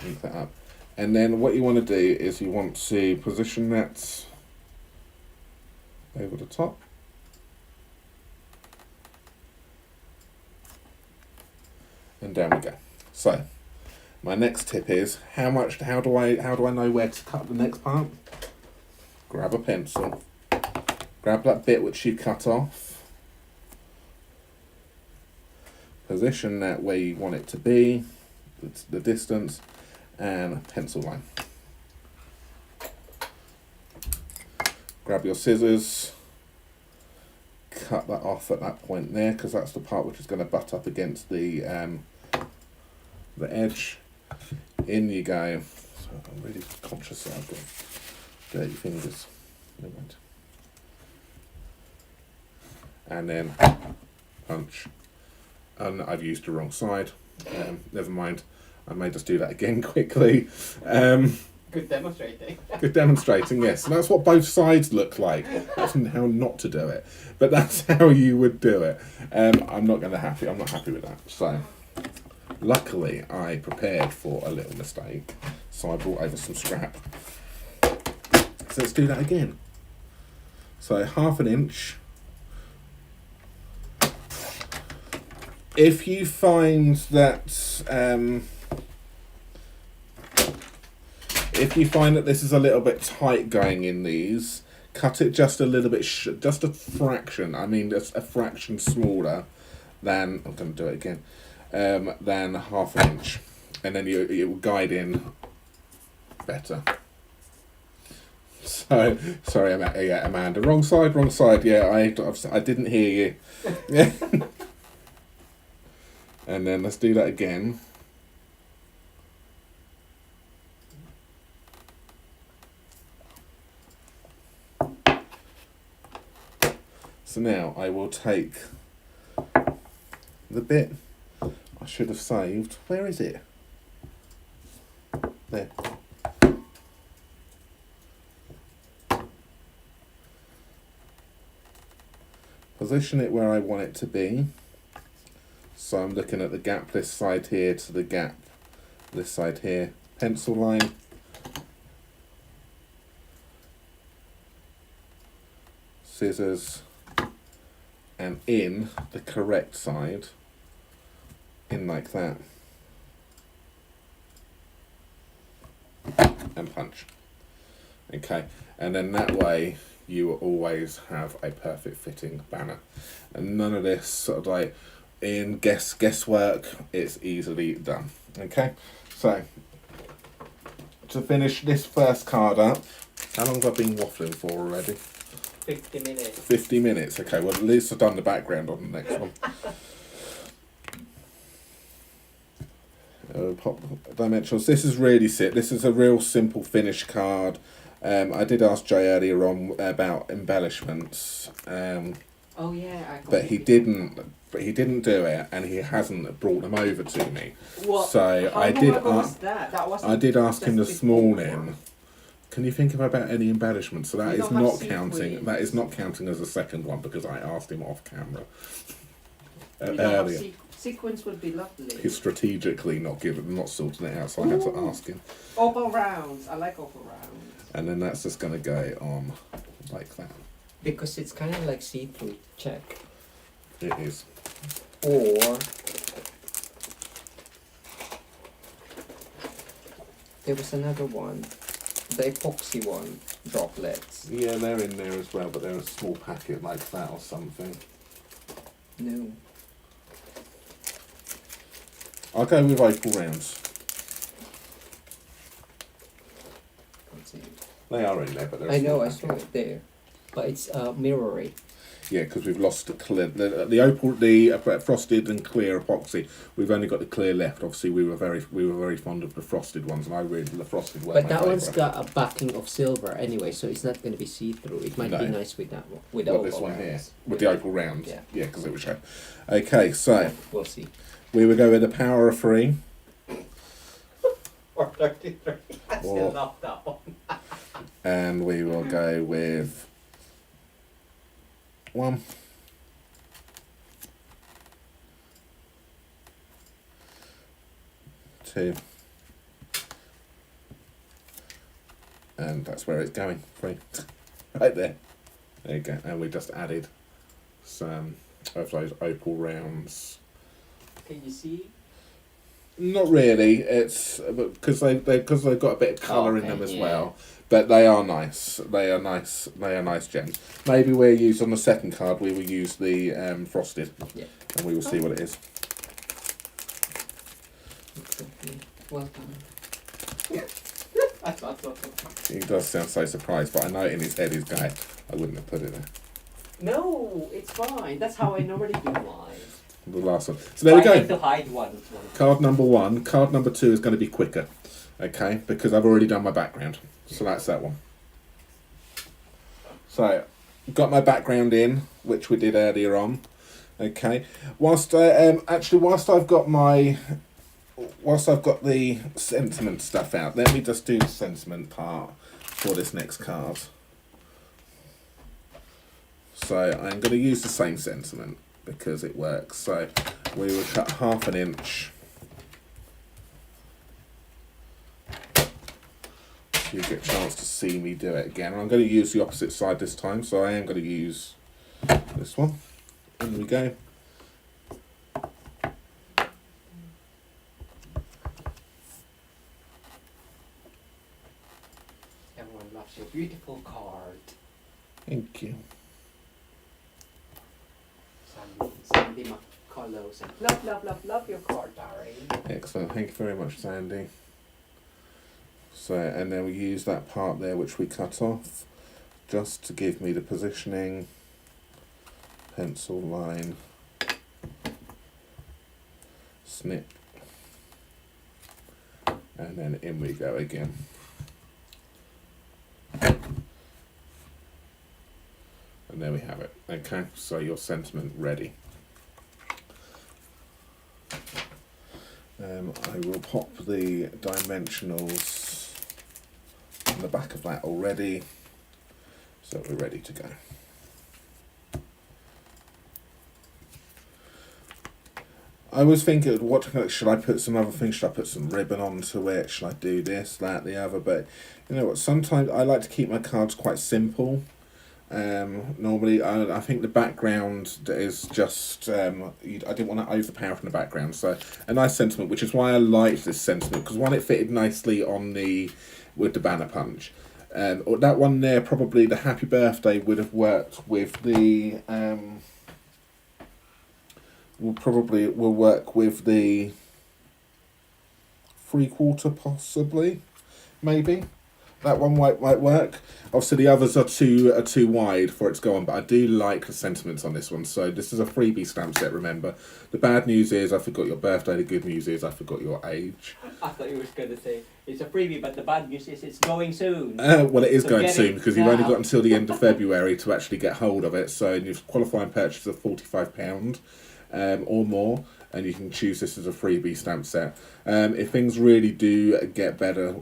A: Link that up. And then what you want to do is you want to position that over the top. And down we go. So my next tip is how do I know where to cut the next part? Grab a pencil. Grab that bit which you cut off. Position that where you want it to be, the distance, and a pencil line. Grab your scissors, cut that off at that point there, because that's the part which is going to butt up against the edge. In you go. So I'm really conscious that I've got dirty fingers. Never mind. And then punch. And I've used the wrong side. Never mind. I may just do that again quickly.
B: Good demonstrating.
A: Good demonstrating, yes. And that's what both sides look like. That's how not to do it. But that's how you would do it. I'm not happy with that. So, luckily, I prepared for a little mistake. So I brought over some scrap. So let's do that again. So 1/2 inch. If you find that this is a little bit tight going in these, cut it just a little bit, just a fraction. I mean, a fraction smaller than, I'm going to do it again, than 1/2 inch. And then it will guide in better. So, sorry, Amanda. Wrong side. Yeah, I didn't hear you. Yeah. And then let's do that again. So now I will take the bit I should have saved. Where is it? There. Position it where I want it to be. So I'm looking at the gap this side here to the gap this side here. Pencil line. Scissors. And in the correct side. In like that. And punch. Okay, and then that way you will always have a perfect fitting banner, and none of this sort of like in guesswork. It's easily done. Okay, so to finish this first card up, how long have I been waffling for already?
B: 50 minutes.
A: 50 minutes. Okay, well at least I've done the background on the next one. Pop dimensionals. This is really This is a real simple finish card. I did ask Jay earlier on about embellishments.
B: Oh yeah,
A: but he didn't. But he didn't do it, and he hasn't brought them over to me.
B: What?
A: So
B: How
A: I
B: long
A: did.
B: ago was that? That was
A: I did ask him
B: just
A: this
B: before.
A: morning. Can you think of about any embellishments? So that
B: You
A: is
B: don't have
A: not counting.
B: sequins.
A: That is not counting as a second one because I asked him off camera
B: You don't have
A: earlier.
B: sequins would be lovely.
A: He's strategically not sorting it out, so I had to
B: Ooh.
A: ask him.
B: Oval rounds. I like oval rounds.
A: And then that's just going to go on like that.
B: Because it's kind of like see-through. Check.
A: It is.
B: Or there was another one, the epoxy one, droplets.
A: Yeah, they're in there as well, but they're a small packet like that or something.
B: No.
A: I'll go with opal rounds.
B: Can't see it.
A: They are in there, but they're a
B: I know,
A: small
B: I saw
A: packet.
B: it there, but it's mirrory.
A: Yeah, because we've lost the clear, the opal, the frosted and clear epoxy. We've only got the clear left. Obviously, we were very fond of the frosted ones, and I really the frosted were
B: But
A: my
B: that one's
A: favourite.
B: got a backing of silver anyway, so it's not going to be see-through. It might be
A: No.
B: nice with that one, with the
A: What,
B: oval
A: this one here
B: rounds.
A: with the opal round.
B: Yeah.
A: Yeah, because it was show. Okay, so
B: We'll see.
A: we will go with the power of 3.
B: Or 33. I
A: Or-
B: still love that one.
A: And we will go with 1. 2. And that's where it's going. 3. Right there. There you go. And we just added some of those opal rounds.
B: Can you see?
A: Not really. It's because they've got a bit of colour in
B: Okay,
A: them as
B: yeah.
A: well. But they are nice. They are nice. They are nice gems. Maybe we'll use on the second card. We will use the frosted,
B: Yeah.
A: and we will see what it is.
B: Exactly. Well done. I thought so.
A: He does sound so surprised, but I know in his head he's going, I wouldn't have put it there.
B: No, it's fine. That's how I normally do mine.
A: The last one. So there we
B: I
A: go.
B: like to hide one.
A: Card number 1. Card number 2 is going to be quicker. Okay, because I've already done my background. So that's that one. So, got my background in, which we did earlier on. Okay. Whilst I've got the sentiment stuff out, let me just do the sentiment part for this next card. So I'm going to use the same sentiment because it works. So we will cut 1/2 inch. You get a chance to see me do it again. And I'm going to use the opposite side this time, so I am going to use this one. In we go.
B: Everyone loves your beautiful card.
A: Thank you.
B: Sandy McCullough said, love your card, Barry.
A: Excellent. Thank you very much, Sandy. So, and then we use that part there which we cut off just to give me the positioning. Pencil line. Snip. And then in we go again. And there we have it. Okay, so your sentiment ready. I will pop the dimensionals on the back of that already, so we're ready to go. I was thinking, what should I put some other things? Should I put some ribbon onto it? Should I do this, that, the other? But you know what? Sometimes I like to keep my cards quite simple. Normally, I think the background is just I didn't want to overpower from the background, so a nice sentiment, which is why I liked this sentiment, because one, it fitted nicely on with the banner punch. Or that one there, probably the happy birthday would have worked with the will work with the 3/4 possibly, maybe. That one might work. Obviously, the others are too wide for it to go on, but I do like the sentiments on this one. So this is a freebie stamp set. Remember, the bad news is I forgot your birthday. The good news is I forgot your age.
B: I thought you were going to say it's a freebie, but the bad news is it's going soon.
A: Well, it is
B: So
A: going
B: get
A: soon
B: it
A: because you've only
B: now.
A: got until the end of February to actually get hold of it. So your qualifying purchase of £45 or more. And you can choose this as a freebie stamp set. If things really do get better,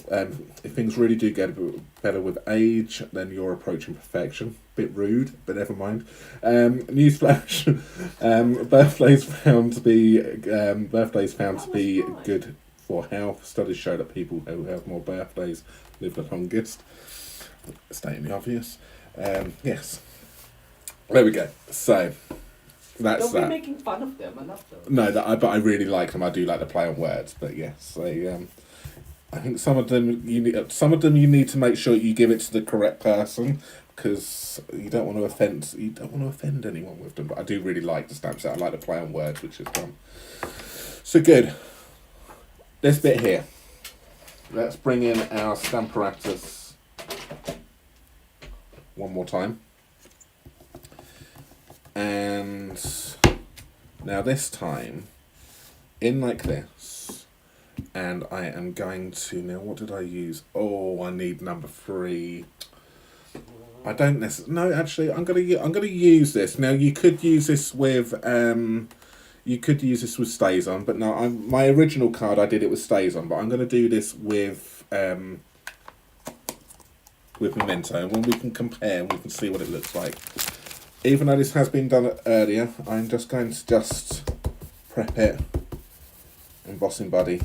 A: with age, then you're approaching perfection. Bit rude, but never mind. Newsflash: birthdays found to be good for health. Studies show that people who have more birthdays live the longest. Stating the obvious. Yes. There we go. So. That's
B: Don't
A: that.
B: be making fun of them. I love them.
A: No, but I really like them. I do like the play on words. But yes, I think some of them you need to make sure you give it to the correct person, because you don't want to offend anyone with them. But I do really like the stamp set. I like the play on words, which is fun. So good. This bit here. Let's bring in our Stamparatus one more time. And now this time, in like this, and I am going to, now what did I use? Oh, I need number 3. I don't necessarily, no, actually, I'm gonna use this. Now you could use this with Stays On, but no, my original card I did it with Stays On, but I'm gonna do this with Memento, and when we can compare, we can see what it looks like. Even though this has been done earlier, I'm just going to prep it, embossing buddy.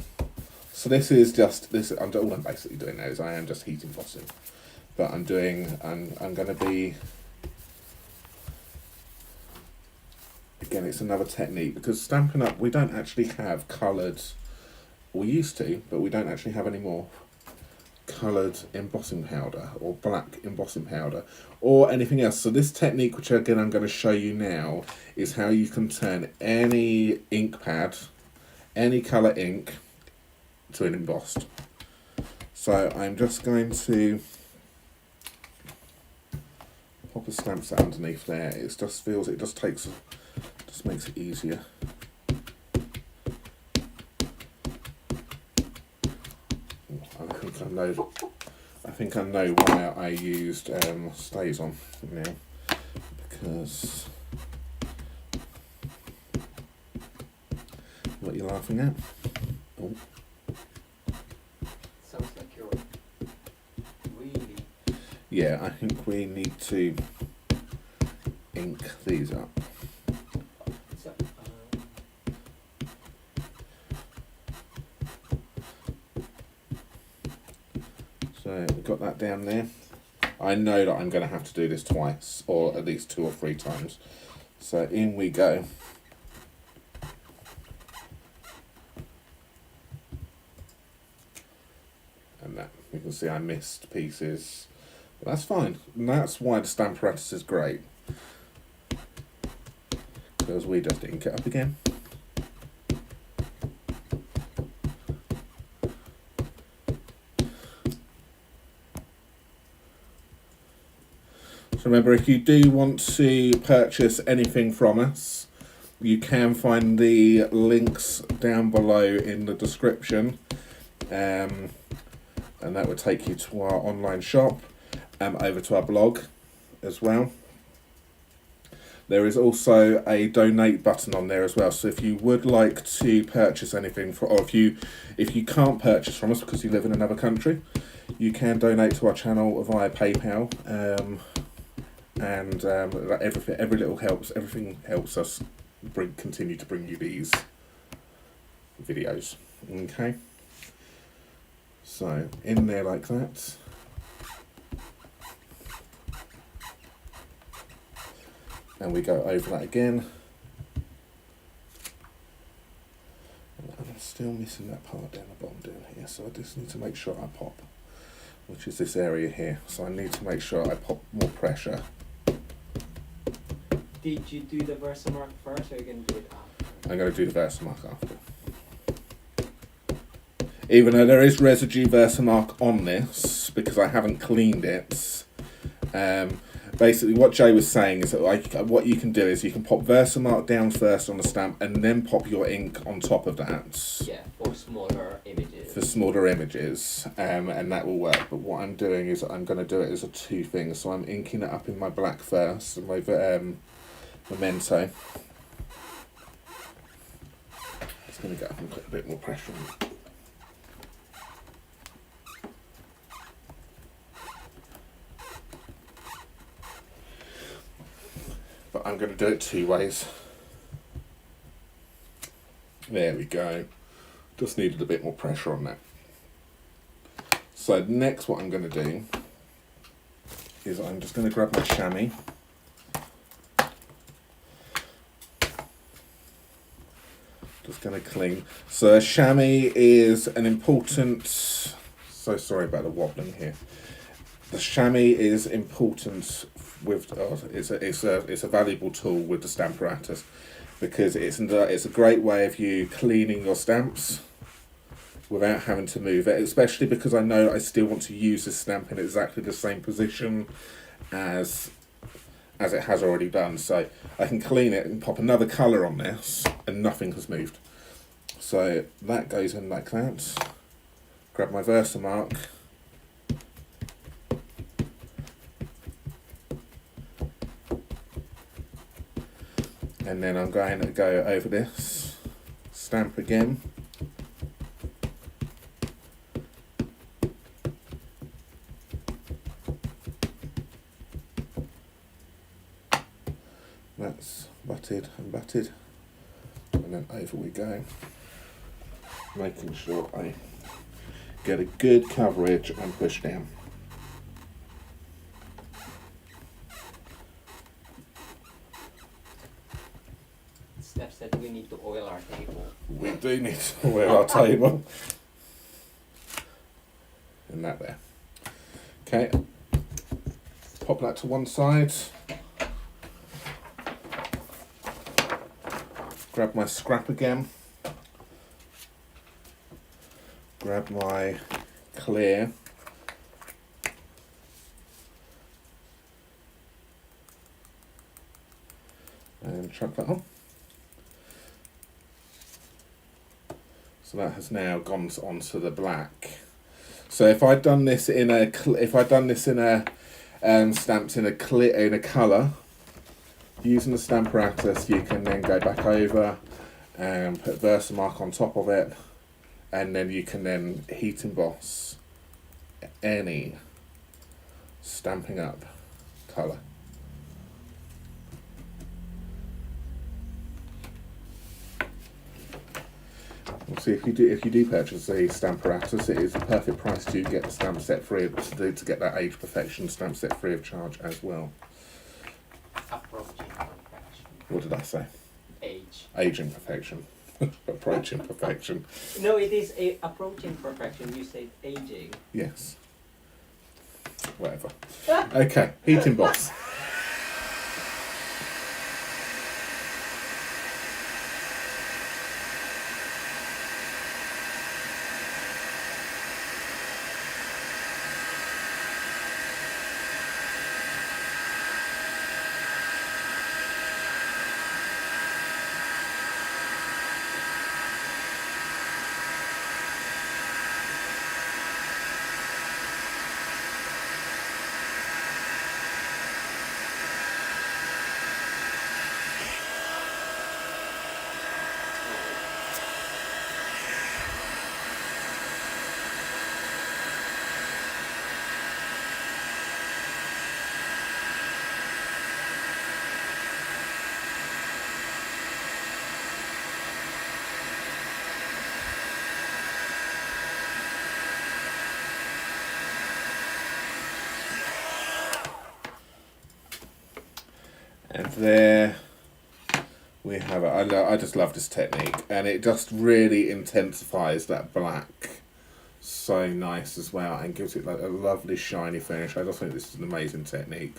A: So this is just this. All I'm basically doing now is I am just heat embossing, but I'm going to be. Again, it's another technique, because Stampin' Up, we don't actually have coloured. We used to, but we don't actually have any more coloured embossing powder or black embossing powder or anything else. So this technique, which again I'm going to show you now, is how you can turn any ink pad, any colour ink, to an embossed. So I'm just going to pop a stamp set underneath there. It just makes it easier. I think I know why I used Stays On now, because what are you laughing at? Oh.
B: Sounds like you're really.
A: Yeah, I think we need to ink these up.
B: So,
A: So we've got that down there. I know that I'm going to have to do this twice, or at least 2 or 3 times. So in we go. And that, you can see I missed pieces. That's fine. And that's why the stamp apparatus is great. Because we just ink it up again. So remember, if you do want to purchase anything from us, you can find the links down below in the description, and that will take you to our online shop, over to our blog as well. There is also a donate button on there as well, so if you would like to purchase anything, or if you can't purchase from us because you live in another country, you can donate to our channel via PayPal, and every little helps. Everything helps us continue to bring you these videos. Okay, so in there like that. And we go over that again. I'm still missing that part down the bottom down here, so I just need to make sure I pop, which is this area here. So I need to make sure I pop more pressure.
B: Did you do the Versamark first, or are you going to do it after?
A: I'm going to do the Versamark after. Even though there is residue Versamark on this, because I haven't cleaned it, basically what Jay was saying is that what you can do is you can pop Versamark down first on the stamp and then pop your ink on top of that.
B: Yeah, for smaller images.
A: For smaller images, and that will work. But what I'm doing is I'm going to do it as a two things. So I'm inking it up in my black first, my Memento. Just going to get up and put a bit more pressure on. But I'm going to do it two ways. There we go. Just needed a bit more pressure on that. So next what I'm going to do is I'm just going to grab my chamois. Just going to clean. So chamois is an important, so sorry about the wobbling here. The chamois is important with, it's a valuable tool with the stamp apparatus, because it's a great way of you cleaning your stamps without having to move it, especially because I know I still want to use this stamp in exactly the same position as it has already done. So I can clean it and pop another colour on this and nothing has moved. So that goes in like that. Grab my Versamark. And then I'm going to go over this, stamp again. That's butted and butted. And then over we go. Making sure I get a good coverage and push down.
B: Steph said we need to oil our table.
A: We do need to oil our table. And that there. Okay. Pop that to one side. Grab my scrap again. Grab my clear. And chuck that on. So that has now gone onto the black. So if I'd done this in a stamped in a colour, using the stamp apparatus, you can then go back over and put Versamark on top of it, and then you can then heat emboss any Stampin' Up colour. So if you do purchase a stamp apparatus, it is a perfect price to get the stamp set free to get that Age Perfection stamp set free of charge as well.
B: Approaching perfection.
A: What did I say?
B: Age.
A: Aging perfection. Approaching perfection.
B: No, it is approaching perfection. You said aging.
A: Yes. whatever. Okay, heat emboss. And there we have it. I just love this technique, and it just really intensifies that black so nice as well, and gives it like a lovely shiny finish. I just think this is an amazing technique.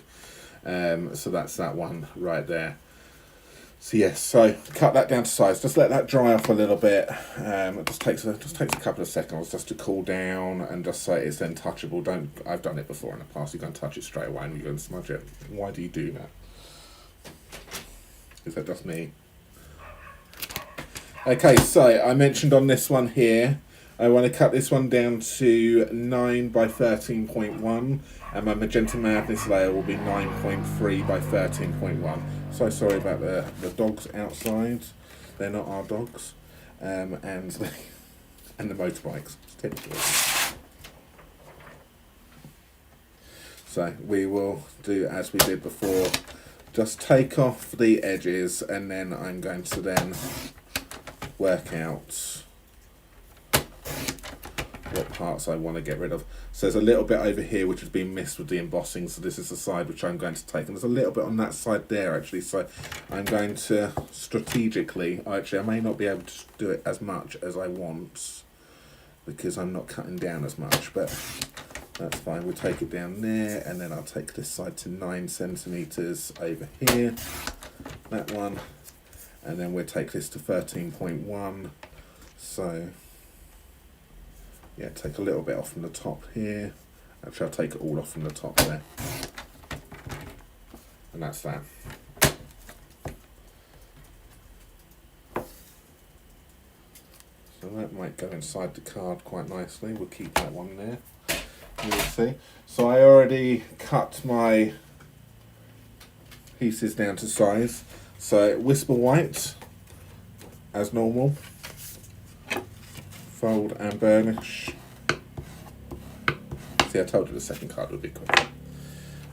A: So that's that one right there. So yes, so cut that down to size. Just let that dry off a little bit. It just takes a couple of seconds just to cool down, and just so it's then touchable. I've done it before in the past. You're going to touch it straight away and you're going to smudge it. Why do you do that? Is that just me? Okay, so I mentioned on this one here, I want to cut this one down to 9 by 13.1, and my Magenta Madness layer will be 9.3 by 13.1. So sorry about the dogs outside. They're not our dogs. And the motorbikes. It's typical. So we will do as we did before. Just take off the edges, and then I'm going to then work out what parts I want to get rid of. So there's a little bit over here which has been missed with the embossing, so this is the side which I'm going to take, and there's a little bit on that side there actually, so I'm going to strategically, actually I may not be able to do it as much as I want because I'm not cutting down as much, but that's fine. We'll take it down there, and then I'll take this side to 9 centimeters over here, that one, and then we'll take this to 13.1. So yeah, take a little bit off from the top here. Actually, I'll take it all off from the top there, and that's that. So that might go inside the card quite nicely. We'll keep that one there. You'll see. So I already cut my pieces down to size. So Whisper White, as normal. Fold and burnish. See, I told you the second card would be quick.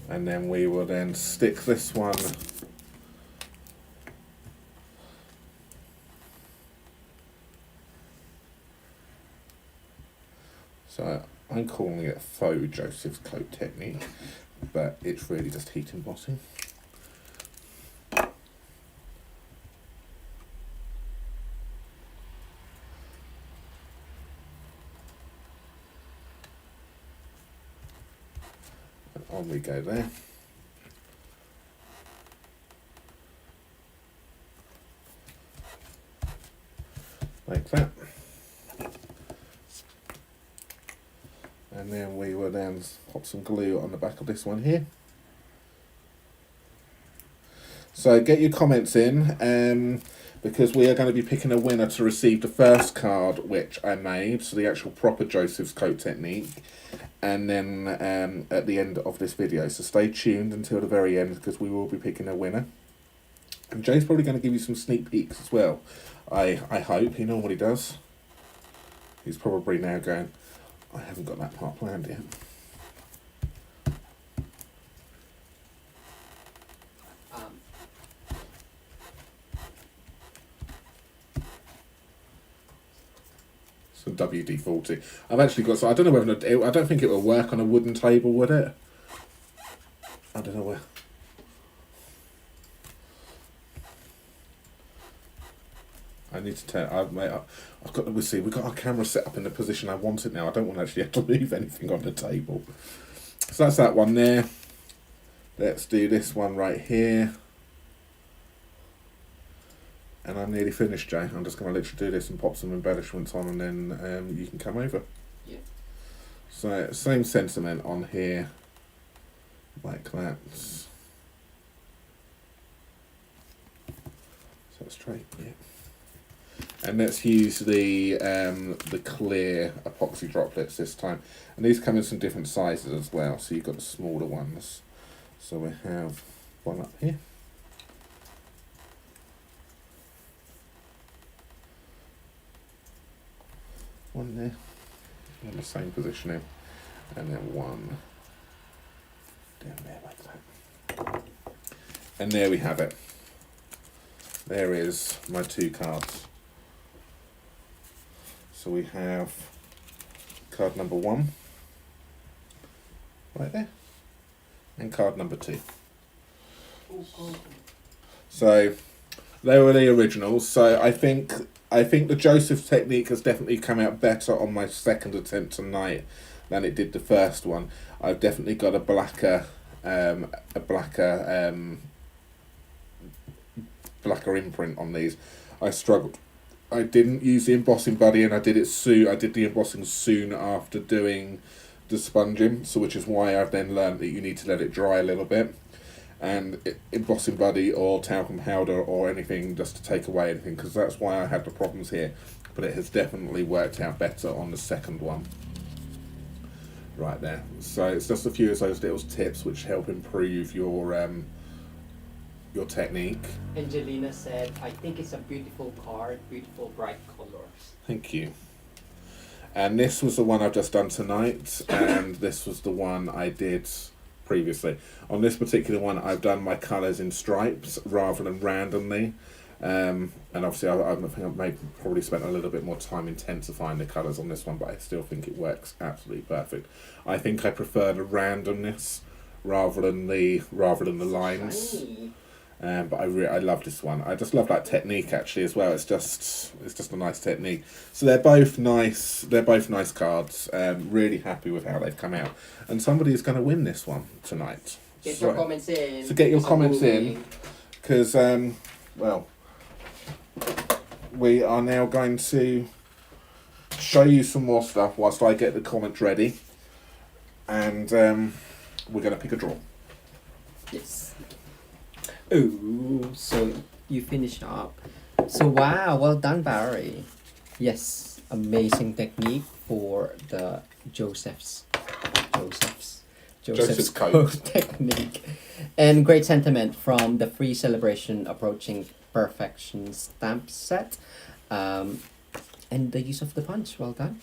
A: And then we will then stick this one so I'm calling it faux Joseph's coat technique, but it's really just heat embossing. And on we go there. Like that. And then we will then pop some glue on the back of this one here. So get your comments in, because we are going to be picking a winner to receive the first card which I made, so the actual proper Joseph's coat technique, and then at the end of this video. So stay tuned until the very end, because we will be picking a winner. And Jay's probably going to give you some sneak peeks as well. I hope. He normally does. He's probably now going, I haven't got that part planned yet. Some WD-40. I've actually got, so I don't know whether, I don't think it will work on a wooden table, would it? I don't know where. I need to tell. I've got. We'll see. We've got our camera set up in the position I want it now. I don't want to actually have to move anything on the table. So that's that one there. Let's do this one right here. And I'm nearly finished, Jay. I'm just going to literally do this and pop some embellishments on, and then you can come over.
B: Yeah.
A: So same sentiment on here, like that. So straight, yeah. And let's use the clear epoxy droplets this time. And these come in some different sizes as well. So you've got the smaller ones. So we have one up here. One there, in the same positioning, and then one down there like that. And there we have it. There is my 2 cards. So we have card number 1, right there, and card number 2. So they were the originals. So I think the Joseph technique has definitely come out better on my second attempt tonight than it did the first one. I've definitely got a blacker imprint on these. I struggled. I didn't use the embossing buddy, and I did the embossing soon after doing the sponging, so which is why I've then learned that you need to let it dry a little bit. And embossing buddy or talcum powder or anything just to take away anything, because that's why I had the problems here. But it has definitely worked out better on the second one. Right there. So it's just a few of those little tips which help improve your technique.
B: Angelina said, I think it's a beautiful card, beautiful bright colors.
A: Thank you. And this was the one I've just done tonight, and this was the one I did previously. On this particular one, I've done my colours in stripes rather than randomly. And obviously I think I've probably spent a little bit more time intensifying the colours on this one, but I still think it works absolutely perfect. I think I prefer the randomness rather than the lines.
B: Shiny.
A: But I love this one. I just love that technique actually as well. It's just a nice technique. So they're both nice. They're both nice cards. Really happy with how they've come out. And somebody is going to win this one tonight.
B: Get your comments in.
A: So get your comments in, because well, we are now going to show you some more stuff whilst I get the comments ready, and we're going to pick a draw.
B: Yes. Oh, so you finished up. So wow, well done, Barry. Yes, amazing technique for the Joseph's code technique, and great sentiment from the free celebration approaching perfection stamp set, and the use of the punch. Well done.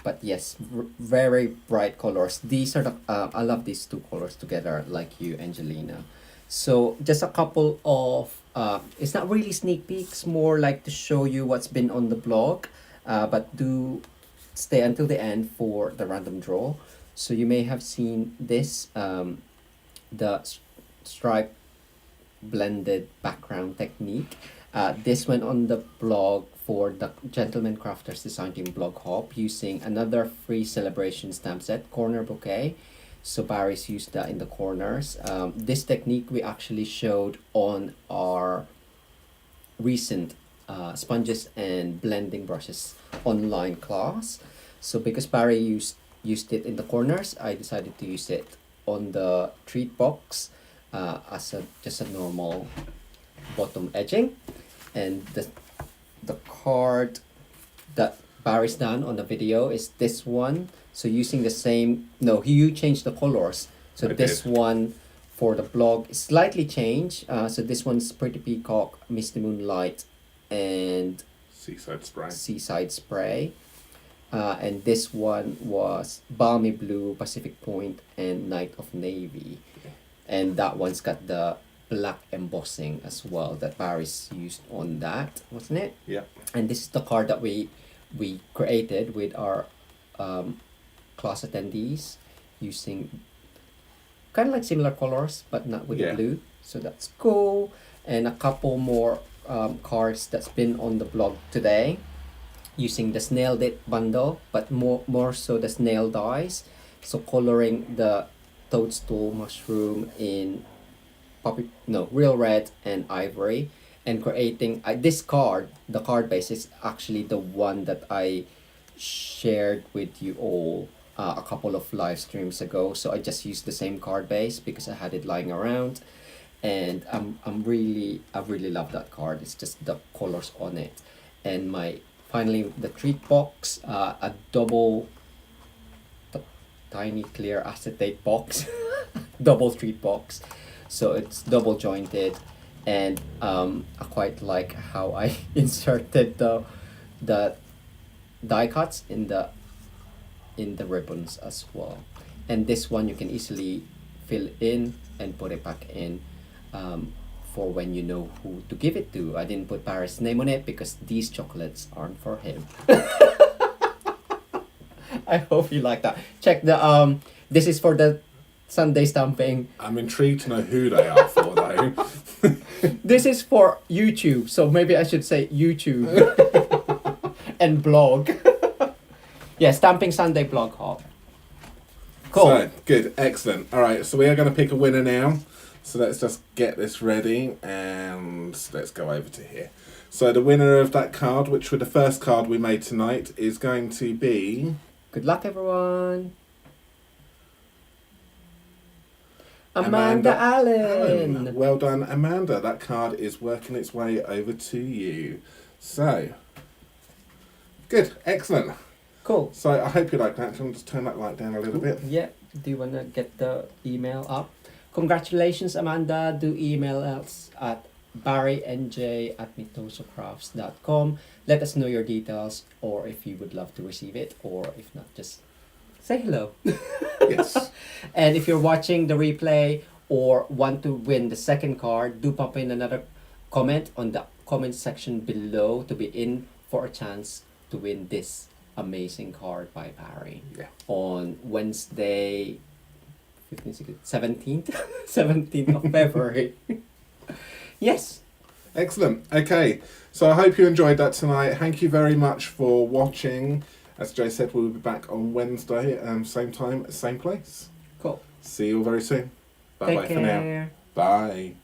B: But yes, very bright colors. These are the I love these 2 colors together, like you, Angelina. So just a couple of it's not really sneak peeks, more like to show you what's been on the blog, but do stay until the end for the random draw. So you may have seen this, the stripe blended background technique. This went on the blog for the Gentleman Crafters Design Team blog hop, using another free celebration stamp set, corner bouquet. So Barry's used that in the corners. This technique we actually showed on our recent sponges and blending brushes online class. So because Barry used it in the corners, I decided to use it on the treat box as just a normal bottom edging. And the card that Barry's done on the video is this one. So using the same, no, you changed the colors. So this one for the blog is slightly changed. So this one's Pretty Peacock, Misty Moonlight, and Seaside Spray. And this one was Balmy Blue, Pacific Point, and Night of Navy. And that one's got the black embossing as well that Barry's used on that, wasn't it?
A: Yeah.
B: And this is the card that we created with our class attendees, using kind of like similar colors but not with the blue. So that's cool. And a couple more cards that's been on the blog today, using the snail dip bundle, but more so the snail dies, So coloring the toadstool mushroom in real red and ivory, and creating this card. The card base is actually the one that I shared with you all a couple of live streams ago. So I just used the same card base because I had it lying around, and I really love that card. It's just the colors on it, and finally the treat box, a double tiny clear acetate box, double treat box, so it's double jointed, and I quite like how I inserted the die cuts in the ribbons as well. And this one you can easily fill in and put it back in, for when you know who to give it to. I didn't put Barry's name on it because these chocolates aren't for him. I hope you like that. Check the this is for the Sunday stamping.
A: I'm intrigued to know who they are for though.
B: This is for YouTube, so maybe I should say YouTube and blog. Yeah, Stamping Sunday blog haul. Cool.
A: So, good, excellent. All right, so we are going to pick a winner now. So let's just get this ready and let's go over to here. So the winner of that card, which was the first card we made tonight, is going to be...
B: Good luck, everyone. Amanda Allen.
A: Well done, Amanda. That card is working its way over to you. So, good, excellent.
B: Cool.
A: So I hope you like that. Can I just turn that light down a little bit?
B: Yeah. Do you want to get the email up? Congratulations, Amanda. Do email us at barrynj@mitosocrafts.com. Let us know your details, or if you would love to receive it, or if not, just say hello.
A: Yes.
B: And if you're watching the replay or want to win the second card, do pop in another comment on the comment section below to be in for a chance to win this amazing card by Barry.
A: Yeah.
B: On Wednesday, 17th? 17th of February. Yes.
A: Excellent. Okay. So I hope you enjoyed that tonight. Thank you very much for watching. As Jay said, we'll be back on Wednesday, same time, same place.
B: Cool.
A: See you all very soon. Bye-bye
B: Take
A: for now.
B: care.
A: Bye.